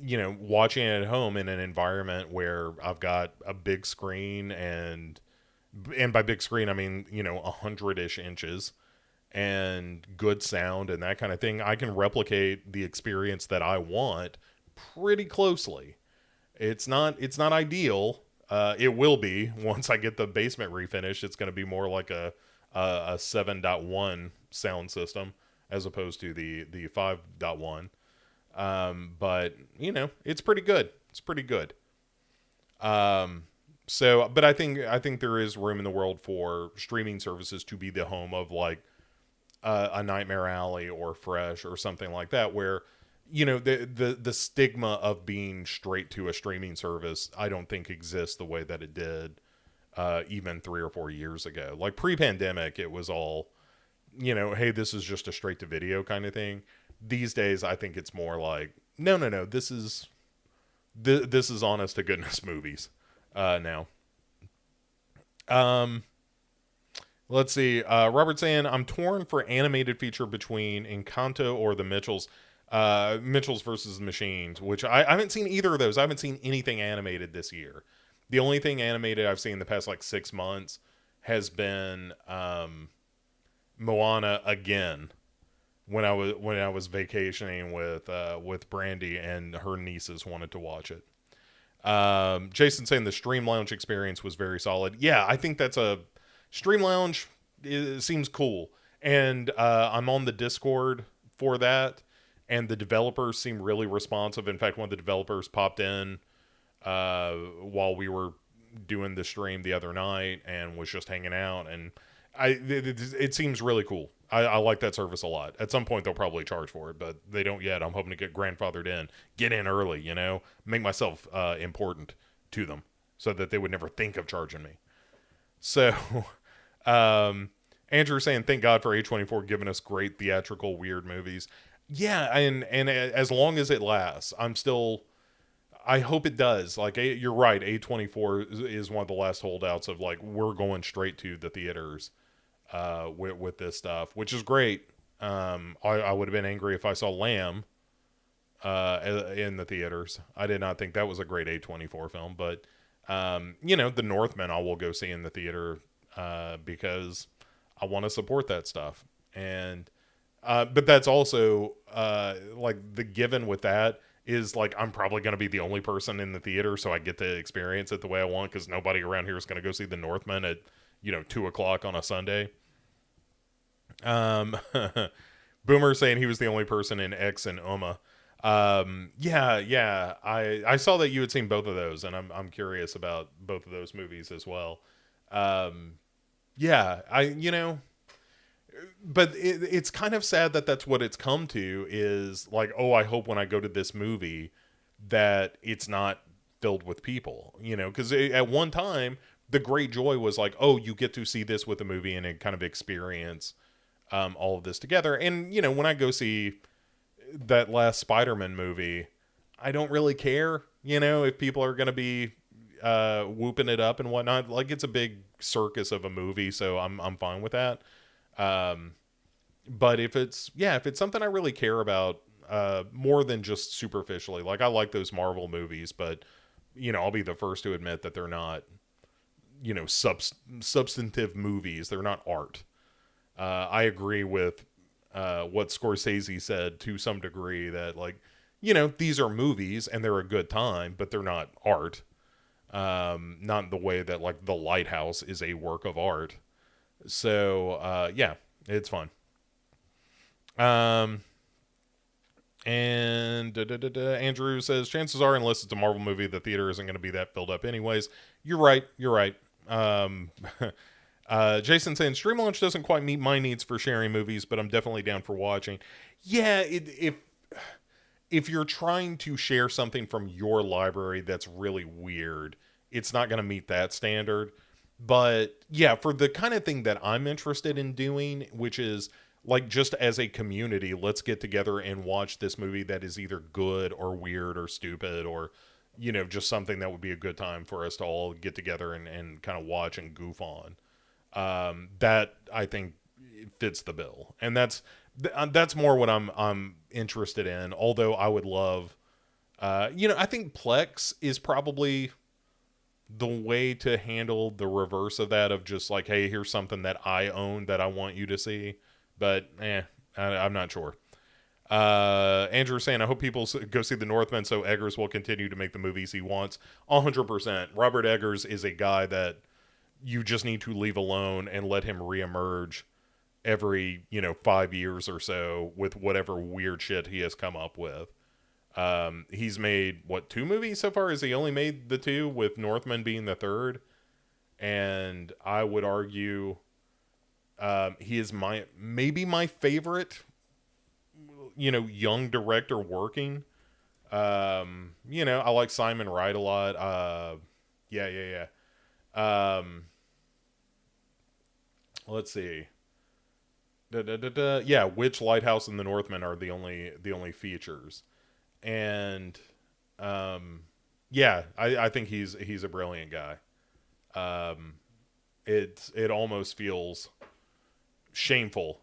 watching it at home in an environment where I've got a big screen, and by big screen I mean 100-ish inches and good sound and that kind of thing, I can replicate the experience that I want pretty closely. It's not ideal. It will be once I get the basement refinished. It's going to be more like a 7.1 sound system as opposed to the 5.1. But it's pretty good. It's pretty good. But I think there is room in the world for streaming services to be the home of like a Nightmare Alley or Fresh or something like that, where the stigma of being straight to a streaming service I don't think exists the way that it did even 3 or 4 years ago. Like pre-pandemic, it was all hey, this is just a straight to video kind of thing. These days, I think it's more like no, this is honest to goodness movies now. Um, let's see. Robert saying, I'm torn for animated feature between Encanto or the Mitchells. Mitchells versus the Machines, which I haven't seen either of those. I haven't seen anything animated this year. The only thing animated I've seen in the past like 6 months has been Moana again. When I was vacationing with Brandy and her nieces wanted to watch it. Jason saying the Stream Lounge experience was very solid. Yeah, I think that's a Stream Lounge. It seems cool, and I'm on the Discord for that, and the developers seem really responsive. In fact, one of the developers popped in while we were doing the stream the other night and was just hanging out, and it seems really cool. I like that service a lot. At some point, they'll probably charge for it, but they don't yet. I'm hoping to get grandfathered in, get in early, make myself important to them so that they would never think of charging me. So, Andrew saying, thank God for A24 giving us great theatrical weird movies. Yeah, and as long as it lasts, I hope it does. Like, you're right, A24 is one of the last holdouts of like, we're going straight to the theaters with this stuff, which is great. I would have been angry if I saw Lamb in the theaters. I did not think that was a great A24 film, but The Northman I will go see in the theater because I want to support that stuff. And but that's also like the given with that is like I'm probably going to be the only person in the theater, so I get to experience it the way I want because nobody around here is going to go see The Northman at 2:00 on a Sunday. Boomer saying he was the only person in X and Oma. Yeah. I saw that you had seen both of those, and I'm curious about both of those movies as well. Yeah, but it's kind of sad that that's what it's come to is like, oh, I hope when I go to this movie that it's not filled with people, because at one time the great joy was like, oh, you get to see this with a movie and kind of experience all of this together. And, when I go see that last Spider-Man movie, I don't really care, if people are going to be whooping it up and whatnot. Like, it's a big circus of a movie, so I'm fine with that. But if it's something I really care about, more than just superficially, like I like those Marvel movies, but I'll be the first to admit that they're not, substantive movies. They're not art. I agree with, what Scorsese said to some degree that like, these are movies and they're a good time, but they're not art. Not in the way that like The Lighthouse is a work of art. So, yeah, it's fun. And Andrew says, chances are, unless it's a Marvel movie, the theater isn't going to be that filled up anyways. You're right. Jason saying, Stream Launch doesn't quite meet my needs for sharing movies, but I'm definitely down for watching. Yeah, if you're trying to share something from your library that's really weird, it's not going to meet that standard. But yeah, for the kind of thing that I'm interested in doing, which is like, just as a community, let's get together and watch this movie that is either good or weird or stupid, or just something that would be a good time for us to all get together and kind of watch and goof on. That I think fits the bill, and that's more what I'm interested in. Although I would love, I think Plex is probably the way to handle the reverse of that, of just like, hey, here's something that I own that I want you to see. But I'm not sure. Andrew saying, I hope people go see The Northman so Eggers will continue to make the movies he wants. 100%. Robert Eggers is a guy that you just need to leave alone and let him reemerge every 5 years or so with whatever weird shit he has come up with. He's made two movies so far? Is he only made the two, with Northman being the third? And I would argue he is maybe my favorite young director working. I like Simon Wright a lot. Yeah. Let's see. Yeah, Witch, Lighthouse, and The Northman are the only features. And yeah, I think he's a brilliant guy. It almost feels shameful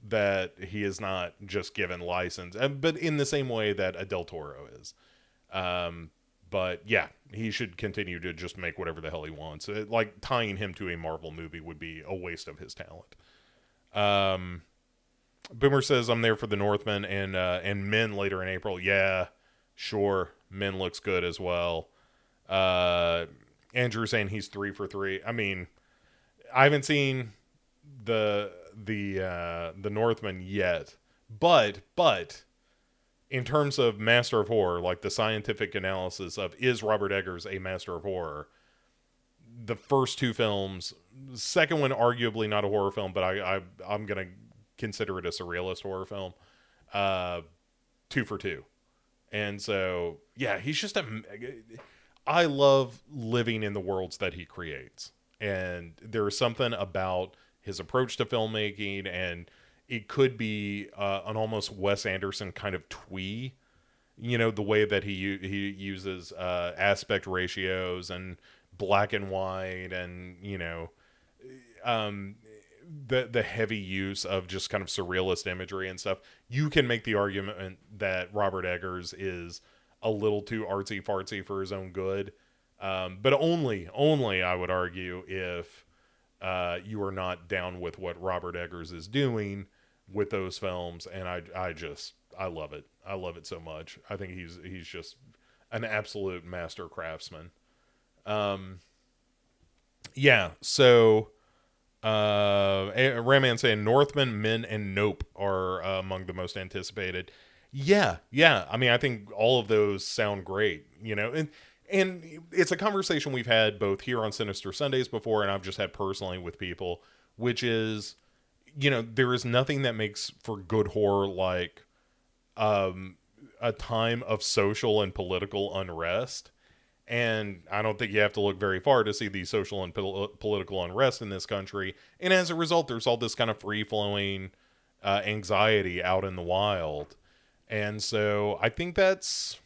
that he is not just given license, but in the same way that a Del Toro is. But yeah, he should continue to just make whatever the hell he wants. Like, tying him to a Marvel movie would be a waste of his talent. Boomer says, I'm there for The Northman and Men later in April. Yeah, sure. Men looks good as well. Andrew saying he's 3 for 3. I mean, I haven't seen the Northman yet, but in terms of master of horror, like the scientific analysis of, is Robert Eggers a master of horror, the first two films, second one arguably not a horror film, but I'm gonna consider it a surrealist horror film, 2 for 2. And so yeah, he's just I love living in the worlds that he creates, and there is something about his approach to filmmaking, and it could be an almost Wes Anderson kind of twee, the way that he uses aspect ratios and black and white, and the heavy use of just kind of surrealist imagery and stuff. You can make the argument that Robert Eggers is a little too artsy fartsy for his own good, but only I would argue if you are not down with what Robert Eggers is doing with those films. And I love it. I love it so much. I think he's just an absolute master craftsman. Yeah. So, Rayman saying Northman, Men, and Nope are among the most anticipated. Yeah. I mean, I think all of those sound great, and it's a conversation we've had both here on Sinister Sundays before, and I've just had personally with people, which is, there is nothing that makes for good horror like a time of social and political unrest. And I don't think you have to look very far to see the social and political unrest in this country. And as a result, there's all this kind of free-flowing anxiety out in the wild. And so I think that's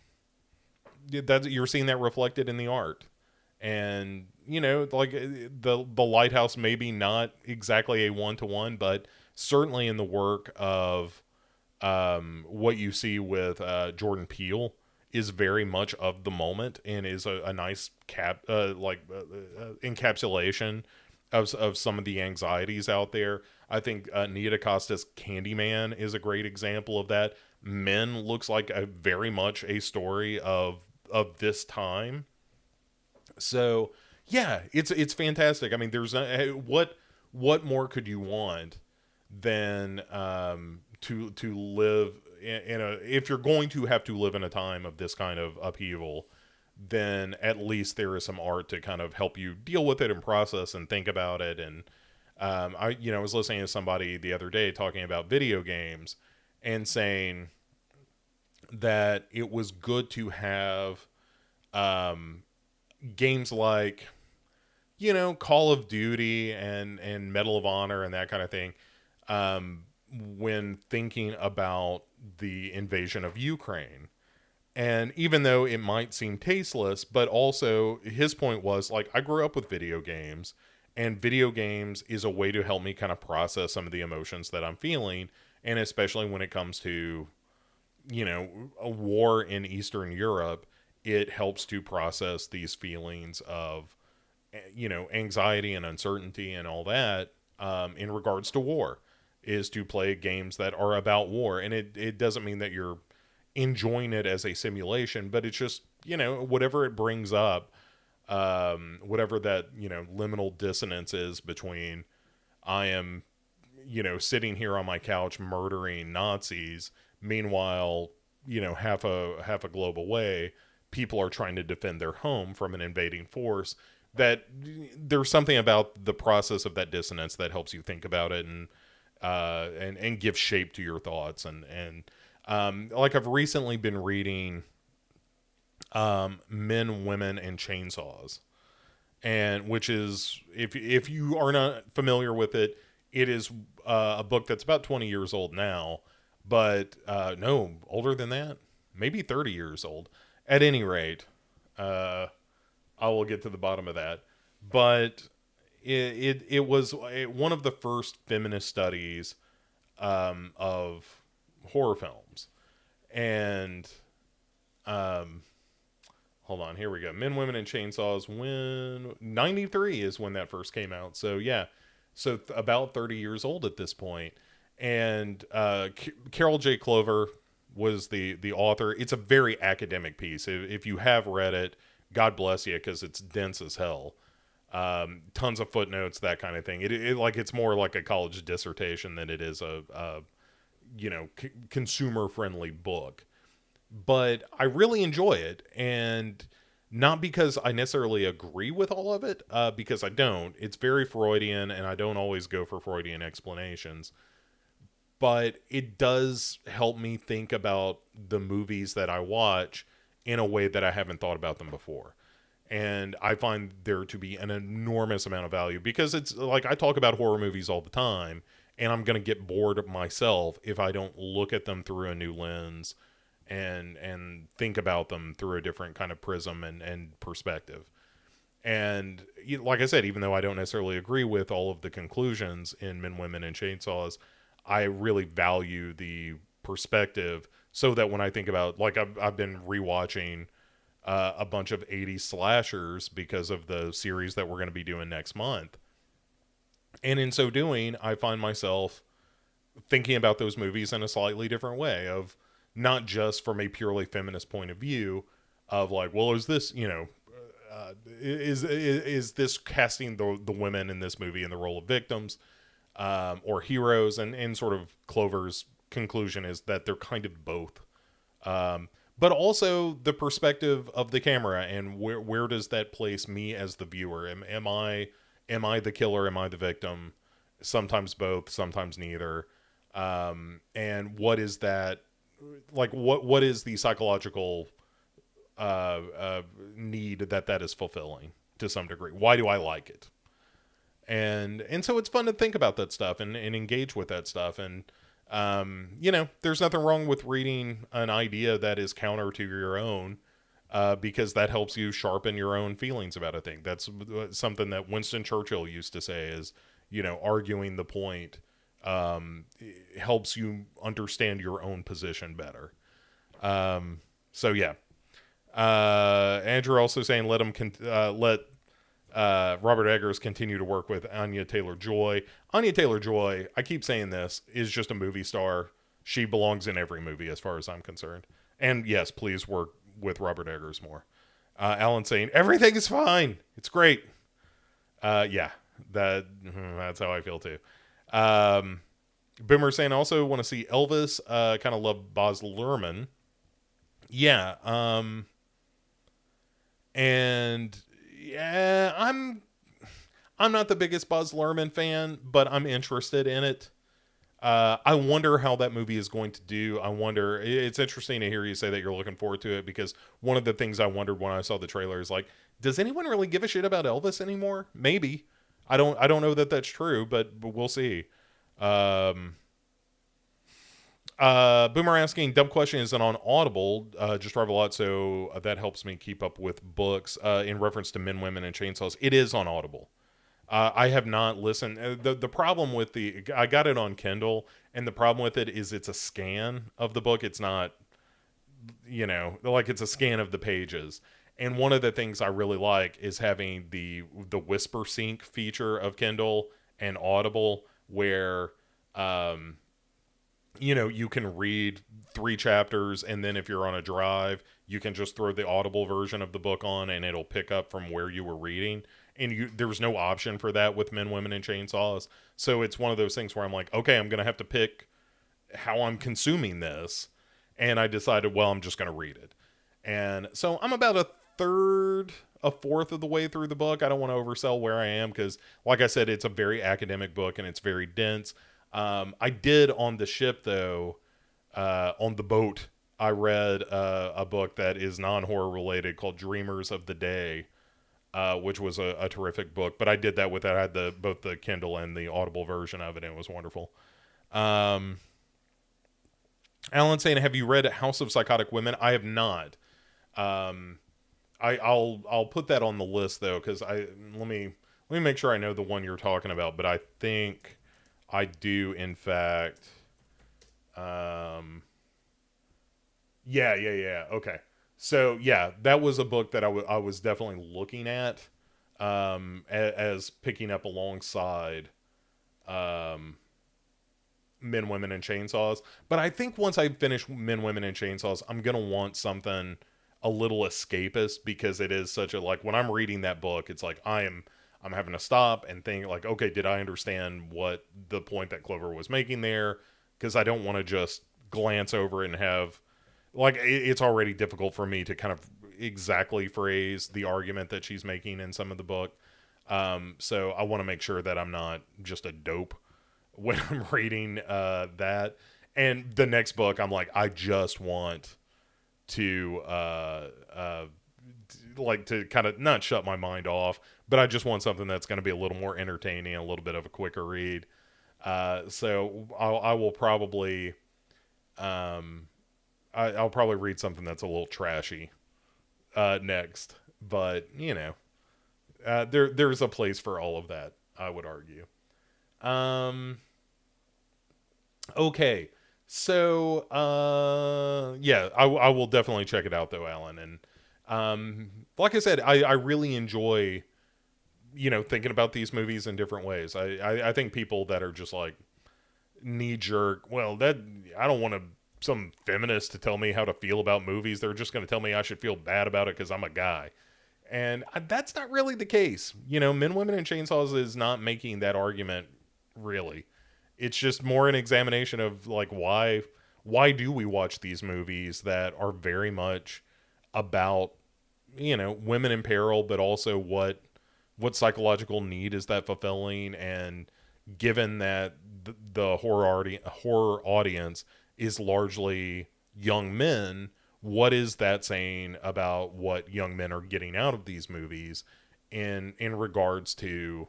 you're seeing that reflected in the art. And, like the Lighthouse, maybe not exactly a one-to-one, but certainly in the work of what you see with Jordan Peele is very much of the moment, and is a nice encapsulation of some of the anxieties out there. I think Nia DaCosta's Candyman is a great example of that. Men looks like very much a story of this time. So yeah, it's fantastic. I mean, there's what more could you want than to live in a, if you're going to have to live in a time of this kind of upheaval, then at least there is some art to kind of help you deal with it and process and think about it. And I was listening to somebody the other day talking about video games and saying that it was good to have games like, Call of Duty and Medal of Honor and that kind of thing, when thinking about the invasion of Ukraine. And even though it might seem tasteless, but also his point was like, I grew up with video games, and video games is a way to help me kind of process some of the emotions that I'm feeling. And especially when it comes to, a war in Eastern Europe, it helps to process these feelings of, anxiety and uncertainty and all that, in regards to war, is to play games that are about war. And it doesn't mean that you're enjoying it as a simulation, but it's just, whatever it brings up, whatever that, liminal dissonance is between I am, sitting here on my couch murdering Nazis. Meanwhile, half a globe away, people are trying to defend their home from an invading force. That there's something about the process of that dissonance that helps you think about it, and give shape to your thoughts. And like I've recently been reading Men, Women, and Chainsaws, and which is, if you are not familiar with it, it is a book that's about 20 years old now, but no, older than that, maybe 30 years old. At any rate, I will get to the bottom of that. But it was one of the first feminist studies of horror films. And hold on, here we go. Men, Women, and Chainsaws. When 93 is when that first came out. So yeah, so about 30 years old at this point. And Carol J. Clover was the author. It's a very academic piece. If you have read it, God bless you, because it's dense as hell. Tons of footnotes, that kind of thing. It's more like a college dissertation than it is a consumer friendly book. But I really enjoy it, and not because I necessarily agree with all of it, because I don't. It's very Freudian, and I don't always go for Freudian explanations. But it does help me think about the movies that I watch in a way that I haven't thought about them before. And I find there to be an enormous amount of value, because it's like, I talk about horror movies all the time, and I'm going to get bored myself if I don't look at them through a new lens and think about them through a different kind of prism and perspective. And like I said, even though I don't necessarily agree with all of the conclusions in Men, Women, and Chainsaws, I really value the perspective, so that when I think about, like, I've been rewatching a bunch of 80s slashers because of the series that we're going to be doing next month. And in so doing, I find myself thinking about those movies in a slightly different way, of not just from a purely feminist point of view of like, well, is this, is this casting the women in this movie in the role of victims, or heroes? And sort of Clover's conclusion is that they're kind of both. But also the perspective of the camera, and where does that place me as the viewer? Am I the killer? Am I the victim? Sometimes both, sometimes neither. And what is that? Like, what is the psychological need that is fulfilling to some degree? Why do I like it? And so it's fun to think about that stuff and engage with that stuff. And there's nothing wrong with reading an idea that is counter to your own, because that helps you sharpen your own feelings about a thing. That's something that Winston Churchill used to say is, arguing the point helps you understand your own position better. So yeah. Andrew also saying let Robert Eggers continue to work with Anya Taylor-Joy. Anya Taylor-Joy, I keep saying this, is just a movie star. She belongs in every movie as far as I'm concerned. And yes, please work with Robert Eggers more. Alan saying, everything is fine. It's great. Yeah, that's how I feel too. Boomer saying, also want to see Elvis. Kind of love Baz Luhrmann. Yeah. And yeah, I'm not the biggest Baz Luhrmann fan, but I'm interested in it. I wonder how that movie is going to do. It's interesting to hear you say that you're looking forward to it, because one of the things I wondered when I saw the trailer is like, does anyone really give a shit about Elvis anymore? Maybe. I don't know that that's true, but we'll see. Boomer asking, dumb question, is it on Audible? Just drive a lot, so that helps me keep up with books. In reference to Men, Women, and Chainsaws, it is on Audible. I have not listened. The problem with I got it on Kindle, and the problem with it is it's a scan of the book. It's not, like it's a scan of the pages. And one of the things I really like is having the whisper sync feature of Kindle and Audible, where you can read 3 chapters, and then if you're on a drive, you can just throw the Audible version of the book on, and it'll pick up from where you were reading. And there was no option for that with Men, Women, and Chainsaws. So it's one of those things where I'm like, okay, I'm going to have to pick how I'm consuming this. And I decided, well, I'm just going to read it. And so I'm about a fourth of the way through the book. I don't want to oversell where I am because, like I said, it's a very academic book and it's very dense. I did on the ship, though, on the boat, I read a book that is non-horror related called Dreamers of the Day, which was a terrific book. But I did that with that. I had both the Kindle and the Audible version of it, and it was wonderful. Alan saying, have you read House of Psychotic Women? I have not. I'll put that on the list, though, because let me make sure I know the one you're talking about. But I think I do, in fact. Yeah. Okay. So yeah, that was a book that I was definitely looking at, as picking up alongside, Men, Women, and Chainsaws. But I think once I finish Men, Women, and Chainsaws, I'm gonna want something a little escapist, because it is such a, like, when I'm reading that book, it's like I'm having to stop and think, like, okay, did I understand what the point that Clover was making there? Because I don't want to just glance over it and have, like, it's already difficult for me to kind of exactly phrase the argument that she's making in some of the book. So I want to make sure that I'm not just a dope when I'm reading that. And the next book, I'm like, I just want to like to kind of not shut my mind off, but I just want something that's going to be a little more entertaining, a little bit of a quicker read. So I will probably I'll probably read something that's a little trashy next, but there's a place for all of that, I would argue. Okay, so yeah, I will definitely check it out, though, Alan. And like I said, I really enjoy thinking about these movies in different ways. I think people that are just like knee jerk, well, that I don't want some feminist to tell me how to feel about movies. They're just going to tell me I should feel bad about it because I'm a guy. And that's not really the case. Men, Women, and Chainsaws is not making that argument, really. It's just more an examination of, like, why do we watch these movies that are very much about, women in peril, but also what psychological need is that fulfilling. And given that the horror audience is largely young men, what is that saying about what young men are getting out of these movies in regards to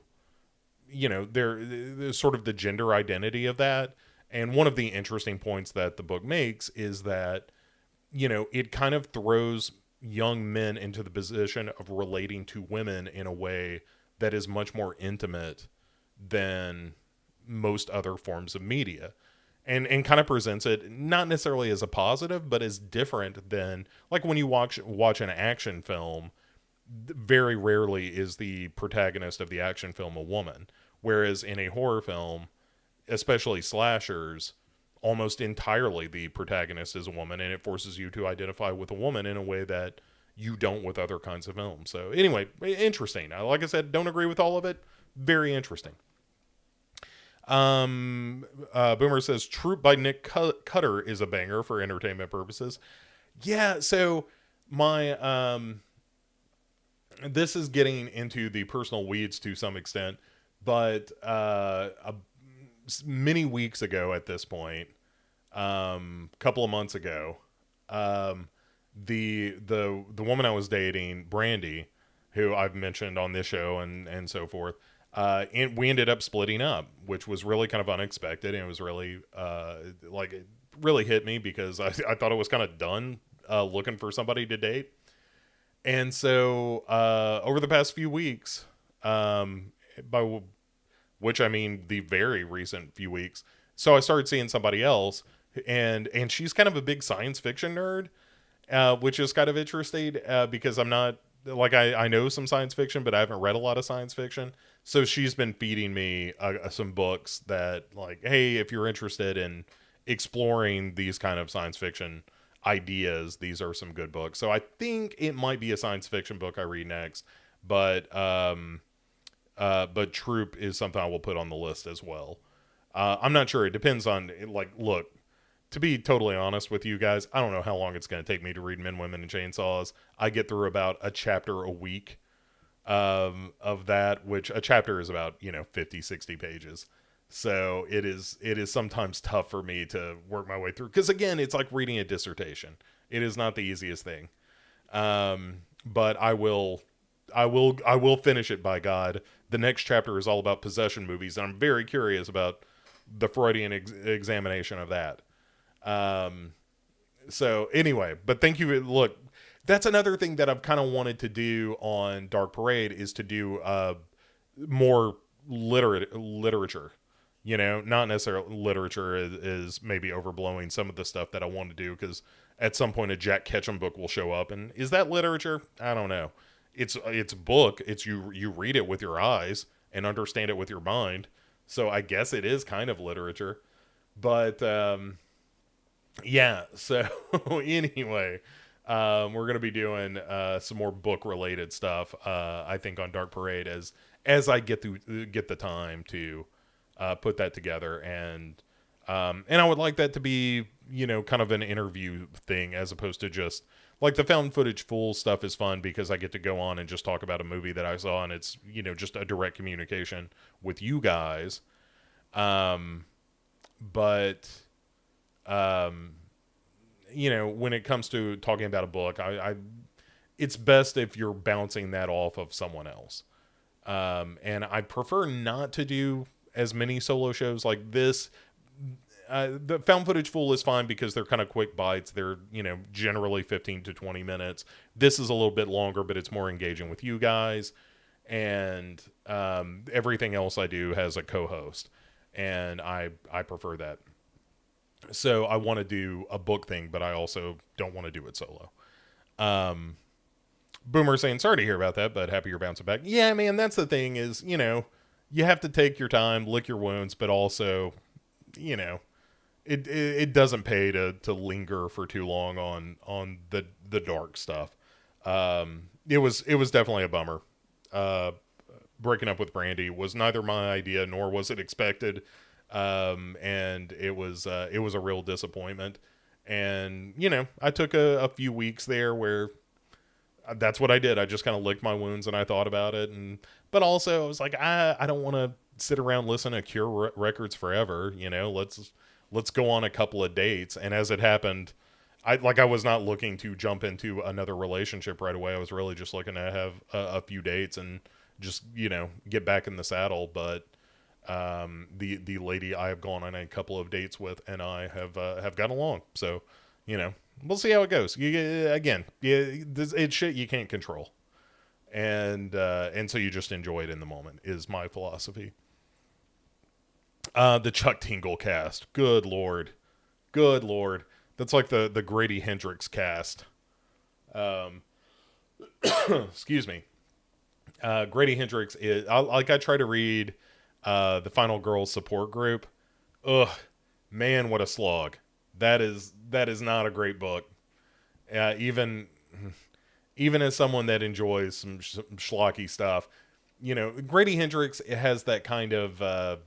their sort of the gender identity of that. And one of the interesting points that the book makes is that it kind of throws young men into the position of relating to women in a way that is much more intimate than most other forms of media. And kind of presents it not necessarily as a positive, but as different than, like, when you watch an action film, very rarely is the protagonist of the action film a woman. Whereas in a horror film, especially slashers, almost entirely the protagonist is a woman, and it forces you to identify with a woman in a way that you don't with other kinds of films. So anyway, interesting. Like I said, don't agree with all of it. Very interesting. Boomer says Troop by Nick Cutter is a banger for entertainment purposes. Yeah, so my this is getting into the personal weeds to some extent, but many weeks ago at this point, couple of months ago, the woman I was dating, Brandy, who I've mentioned on this show and so forth, and we ended up splitting up, which was really kind of unexpected, and it was really really hit me because I thought it was kind of done looking for somebody to date. And so over the past few weeks, by which I mean the very recent few weeks, so I started seeing somebody else, and she's kind of a big science fiction nerd, which is kind of interesting because I'm not like I know some science fiction, but I haven't read a lot of science fiction. So she's been feeding me some books that like, hey, if you're interested in exploring these kind of science fiction ideas, these are some good books. So I think it might be a science fiction book I read next, but Troop is something I will put on the list as well. I'm not sure. It depends on like, look, to be totally honest with you guys, I don't know how long it's going to take me to read Men, Women, and Chainsaws. I get through about a chapter a week of that, which a chapter is about, 50, 60 pages. So it is sometimes tough for me to work my way through. Because again, it's like reading a dissertation. It is not the easiest thing. But I will finish it, by God. The next chapter is all about possession movies, and I'm very curious about the Freudian examination of that. So anyway, but thank you. Look, that's another thing that I've kind of wanted to do on Dark Parade is to do more literature. Not necessarily literature is maybe overblowing some of the stuff that I want to do, because at some point a Jack Ketchum book will show up, and is that literature? I don't know. It's a book. It's you read it with your eyes and understand it with your mind. So I guess it is kind of literature. But yeah, so anyway, we're going to be doing some more book related stuff, I think, on Dark Parade as I get the time to put that together. And I would like that to be, kind of an interview thing, as opposed to just like the found footage full stuff is fun because I get to go on and just talk about a movie that I saw, and it's, just a direct communication with you guys. But when it comes to talking about a book, it's best if you're bouncing that off of someone else. And I prefer not to do as many solo shows like this. The found footage full is fine because they're kind of quick bites. They're, generally 15 to 20 minutes. This is a little bit longer, but it's more engaging with you guys. And everything else I do has a co-host. And I prefer that. So I want to do a book thing, but I also don't want to do it solo. Boomer saying, sorry to hear about that, but happy you're bouncing back. Yeah, man, that's the thing is, you have to take your time, lick your wounds, but also, it doesn't pay to linger for too long on the dark stuff. It was definitely a bummer. Breaking up with Brandy was neither my idea nor was it expected. And it was a real disappointment. And, I took a few weeks there where that's what I did. I just kind of licked my wounds and I thought about it. But also I was like, I don't want to sit around listening to Cure records forever. Let's go on a couple of dates. And as it happened, I was not looking to jump into another relationship right away. I was really just looking to have a few dates and just, get back in the saddle. But the lady I have gone on a couple of dates with and I have gotten along. So, we'll see how it goes. It's shit you can't control. And so you just enjoy it in the moment is my philosophy. The Chuck Tingle cast. Good Lord. That's like the Grady Hendrix cast. Excuse me. Grady Hendrix is, I try to read the Final Girls support group. Ugh, man, what a slog. That is not a great book. Even as someone that enjoys some schlocky stuff, Grady Hendrix has that kind of,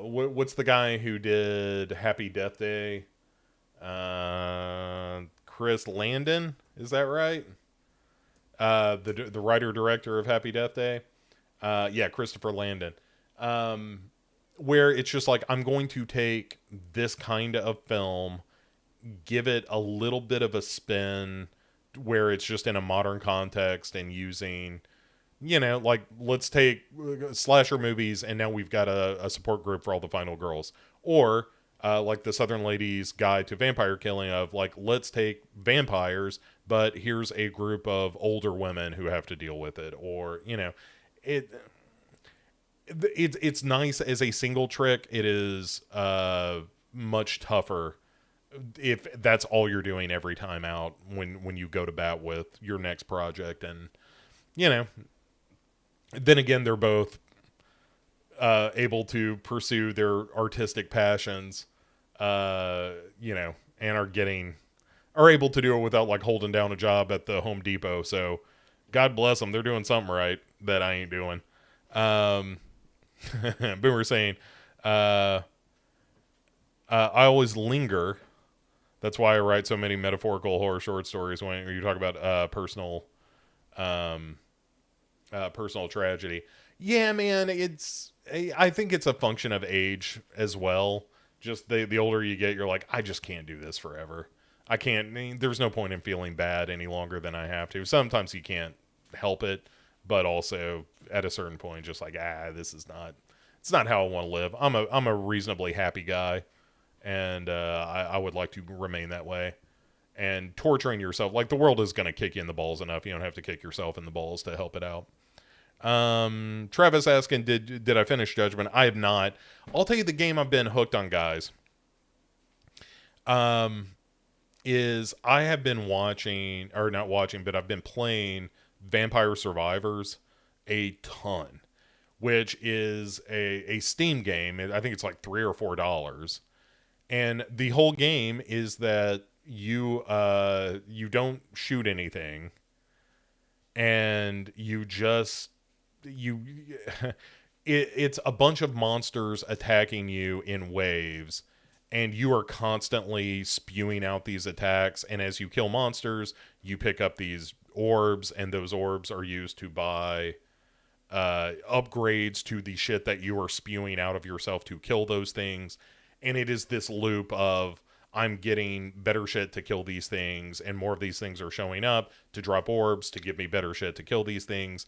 what's the guy who did Happy Death Day? Chris Landon, is that right? The writer director of Happy Death Day. Christopher Landon. Where it's just like, I'm going to take this kind of film, give it a little bit of a spin where it's just in a modern context and using, let's take slasher movies and now we've got a support group for all the final girls. Or like the Southern Lady's Guide to Vampire Killing of like, let's take vampires, but here's a group of older women who have to deal with it, or it it's nice as a single trick. It is much tougher if that's all you're doing every time out when you go to bat with your next project. And you know then again, they're both able to pursue their artistic passions, and are able to do it without like holding down a job at the Home Depot. So God bless them. They're doing something right that I ain't doing. Um, Boomer saying, uh, I always linger. That's why I write so many metaphorical horror short stories when you talk about um, personal tragedy. Yeah, man, I think it's a function of age as well. Just the older you get, you're like, I just can't do this forever. I can't. I mean, there's no point in feeling bad any longer than I have to. Sometimes you can't help it, but also at a certain point, just like this is not. It's not how I want to live. I'm a reasonably happy guy, and I would like to remain that way. And torturing yourself, like the world is going to kick you in the balls enough. You don't have to kick yourself in the balls to help it out. Travis asking, did I finish Judgment? I have not. I'll tell you the game I've been hooked on, guys. Is I have been watching, or not watching, but I've been playing Vampire Survivors a ton, which is a Steam game. I think it's like $3 or $4, and the whole game is that you don't shoot anything, and it's a bunch of monsters attacking you in waves, and you are constantly spewing out these attacks, and as you kill monsters you pick up these orbs, and those orbs are used to buy upgrades to the shit that you are spewing out of yourself to kill those things. And it is this loop of I'm getting better shit to kill these things, and more of these things are showing up to drop orbs to give me better shit to kill these things.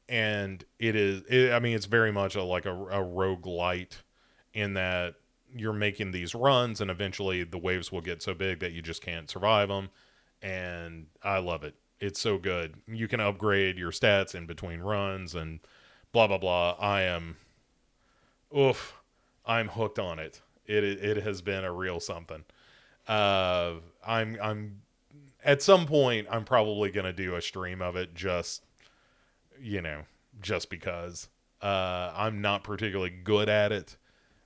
And I mean, it's very much like a roguelite in that you're making these runs, and eventually the waves will get so big that you just can't survive them. And I love it. It's so good. You can upgrade your stats in between runs and blah, blah, blah. I'm hooked on it. It has been a real something. I'm at some point I'm probably going to do a stream of it just because I'm not particularly good at it,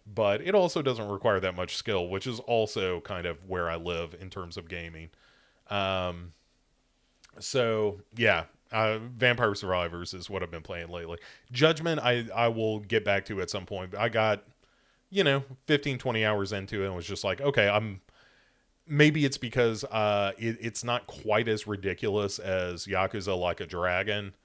but it also doesn't require that much skill, which is also kind of where I live in terms of gaming. So yeah, Vampire Survivors is what I've been playing lately. Judgment, I will get back to at some point. I got 15-20 hours into it and was just like, okay, maybe it's because it's not quite as ridiculous as Yakuza Like a Dragon,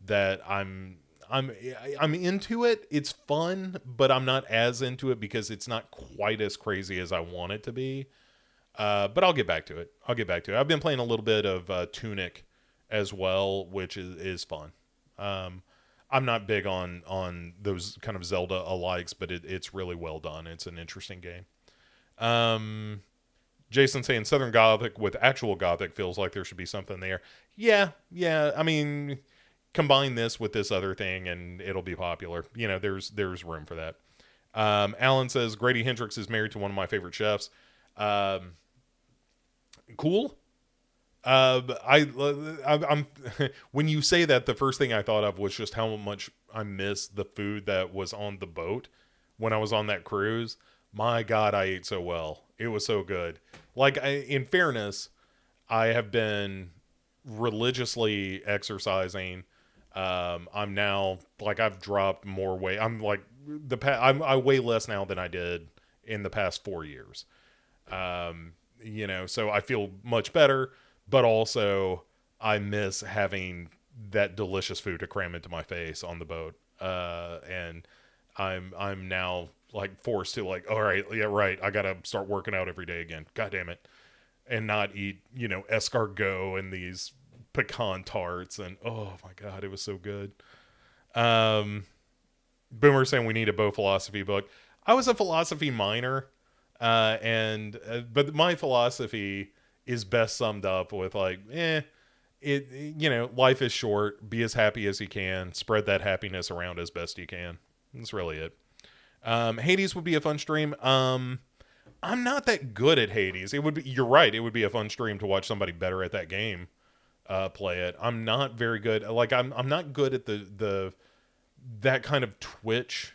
that I'm into it. It's fun, but I'm not as into it because it's not quite as crazy as I want it to be. But I'll get back to it. I've been playing a little bit of Tunic as well, which is fun. I'm not big on those kind of Zelda alikes, but it's really well done. It's an interesting game. Jason saying Southern Gothic with actual Gothic feels like there should be something there. Yeah. I mean, combine this with this other thing and it'll be popular. There's room for that. Alan says Grady Hendrix is married to one of my favorite chefs. Cool. I'm when you say that, the first thing I thought of was just how much I miss the food that was on the boat when I was on that cruise. My God, I ate so well. It was so good. Like, in fairness, I have been religiously exercising. I'm now like I've dropped more weight. I'm like I weigh less now than I did in the past 4 years. So I feel much better. But also, I miss having that delicious food to cram into my face on the boat. And I'm now like forced to like, all right, yeah, right. I gotta start working out every day again. God damn it, and not eat escargot and these pecan tarts. And oh my God, it was so good. Boomer saying we need a Bo philosophy book. I was a philosophy minor. But my philosophy is best summed up with like, life is short. Be as happy as you can. Spread that happiness around as best you can. That's really it. Hades would be a fun stream. I'm not that good at Hades. It would be. You're right. It would be a fun stream to watch somebody better at that game play it. I'm not very good. Like I'm not good at the that kind of Twitch,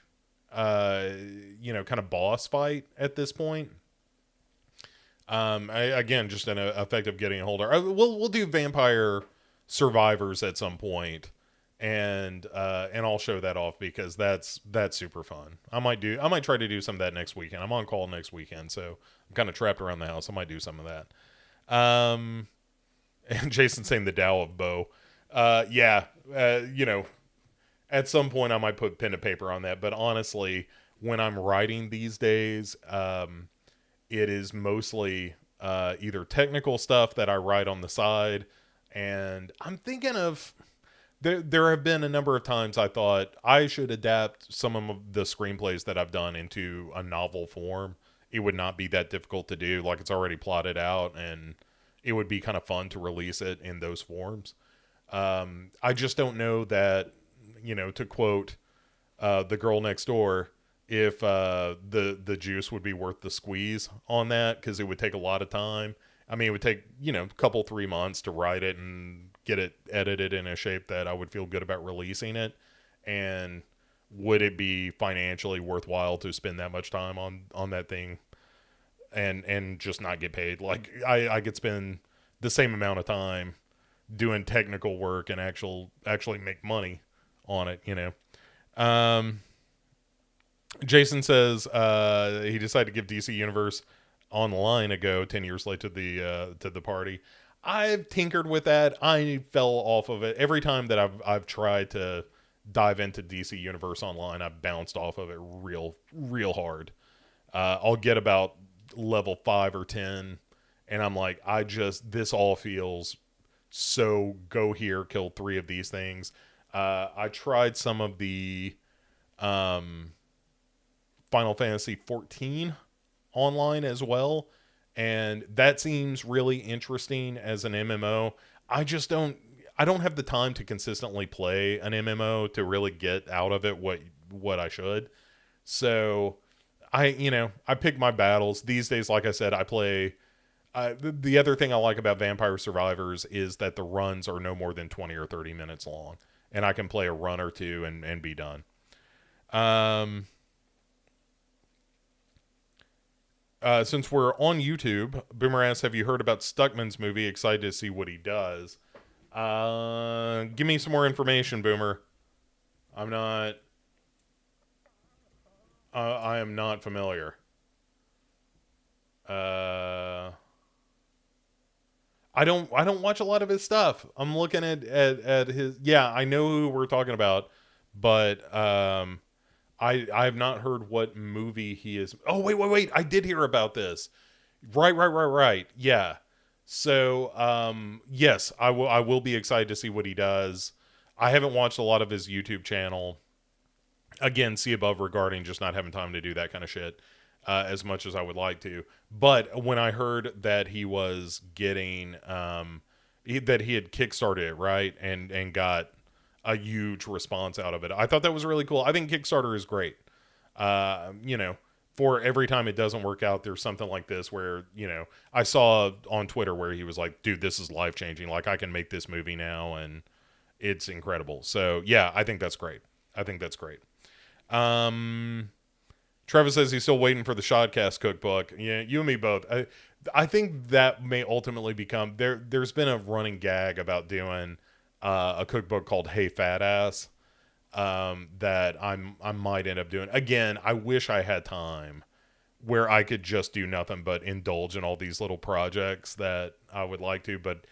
kind of boss fight at this point. Again, just an effect of getting a hold of. We'll do Vampire Survivors at some point, and I'll show that off because that's super fun. I might try to do some of that next weekend. I'm on call next weekend, so I'm kind of trapped around the house. I might do some of that. And Jason saying the Tao of Bo. Yeah, at some point I might put pen to paper on that. But honestly, when I'm writing these days, it is mostly either technical stuff that I write on the side, and I'm thinking of there have been a number of times I thought I should adapt some of the screenplays that I've done into a novel form. It would not be that difficult to do. Like, it's already plotted out, and it would be kind of fun to release it in those forms. I just don't know that, to quote the girl next door, if the juice would be worth the squeeze on that, because it would take a lot of time. I mean, it would take, a couple, 3 months to write it and get it edited in a shape that I would feel good about releasing it. And would it be financially worthwhile to spend that much time on that thing and just not get paid? Like, I could spend the same amount of time doing technical work and actually make money on it, Jason says he decided to give DC Universe Online a go 10 years late to the party. I've tinkered with that. I fell off of it. Every time that I've tried to dive into DC Universe Online, I've bounced off of it real hard. I'll get about level 5 or 10, and I'm like, this all feels so go here, kill 3 of these things. I tried some of the Final Fantasy 14 online as well, and that seems really interesting as an MMO. I don't have the time to consistently play an MMO to really get out of it what I should. So I pick my battles these days. Like I said, I play. The other thing I like about Vampire Survivors is that the runs are no more than 20 or 30 minutes long, and I can play a run or two and be done. Since we're on YouTube, Boomer asks, have you heard about Stuckman's movie? Excited to see what he does. Give me some more information, Boomer. I am not familiar. I don't watch a lot of his stuff. I'm looking at his. Yeah, I know who we're talking about, but I have not heard what movie he is. Oh, wait. I did hear about this. Right. Yeah. So, yes, I will be excited to see what he does. I haven't watched a lot of his YouTube channel. Again, see above regarding just not having time to do that kind of shit as much as I would like to. But when I heard that he was getting, that he had kickstarted it, right, and got a huge response out of it, I thought that was really cool. I think Kickstarter is great. For every time it doesn't work out, there's something like this where, I saw on Twitter where he was like, dude, this is life changing. Like, I can make this movie now, and it's incredible. So yeah, I think that's great. Travis says he's still waiting for the Shotcast cookbook. Yeah, you and me both. I think that may ultimately become there's been a running gag about doing a cookbook called Hey Fat Ass that I might end up doing. Again, I wish I had time where I could just do nothing but indulge in all these little projects that I would like to, but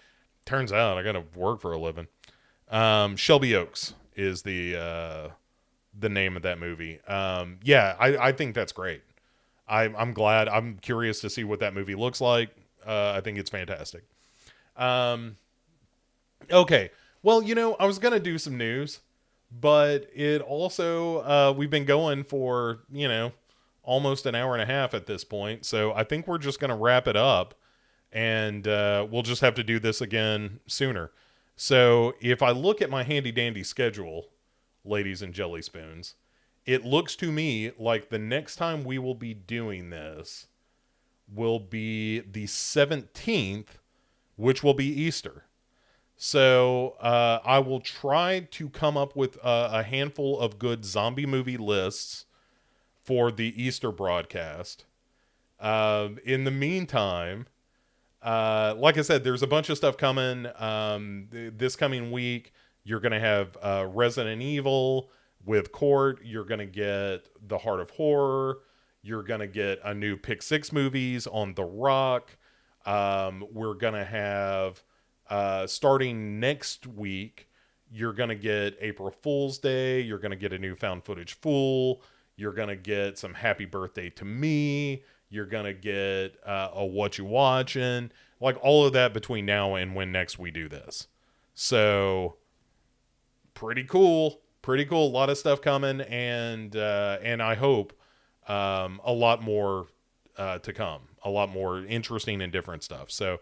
turns out I gotta work for a living. Shelby Oaks is the name of that movie. Yeah, I think that's great. I'm glad. I'm curious to see what that movie looks like. I think it's fantastic. Okay. Well, I was going to do some news, but it also, we've been going for, almost an hour and a half at this point. So I think we're just going to wrap it up, and we'll just have to do this again sooner. So if I look at my handy dandy schedule, ladies and jelly spoons, it looks to me like the next time we will be doing this will be the 17th, which will be Easter. So I will try to come up with a handful of good zombie movie lists for the Easter broadcast. In the meantime, like I said, there's a bunch of stuff coming. This coming week, you're going to have Resident Evil with Court. You're going to get The Heart of Horror. You're going to get a new Pick 6 movies on The Rock. We're going to have, starting next week, you're going to get April Fool's Day. You're going to get a new found footage Fool. You're going to get some Happy Birthday to Me. You're going to get a What You Watching. Like all of that between now and when next we do this. So, pretty cool. Pretty cool. A lot of stuff coming. And I hope a lot more to come. A lot more interesting and different stuff. So,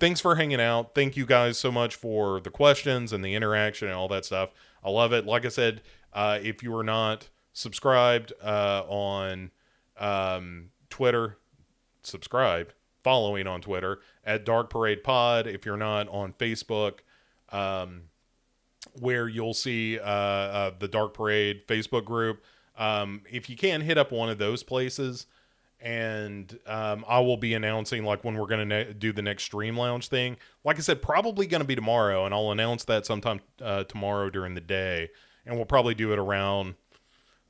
thanks for hanging out. Thank you guys so much for the questions and the interaction and all that stuff. I love it. Like I said, if you are not subscribed on Twitter, subscribed, following on Twitter at Dark Parade Pod. If you're not on Facebook, where you'll see the Dark Parade Facebook group, if you can, hit up one of those places, and I will be announcing like when we're going to do the next Stream Lounge thing. Like I said, probably going to be tomorrow, and I'll announce that sometime tomorrow during the day, and we'll probably do it around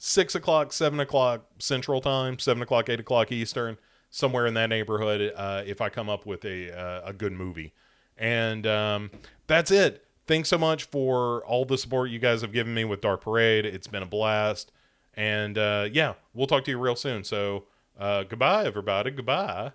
6 o'clock, 7 o'clock Central Time, 7 o'clock, 8 o'clock Eastern, somewhere in that neighborhood, if I come up with a good movie. And that's it. Thanks so much for all the support you guys have given me with Dark Parade. It's been a blast. And yeah, we'll talk to you real soon. So goodbye, everybody. Goodbye.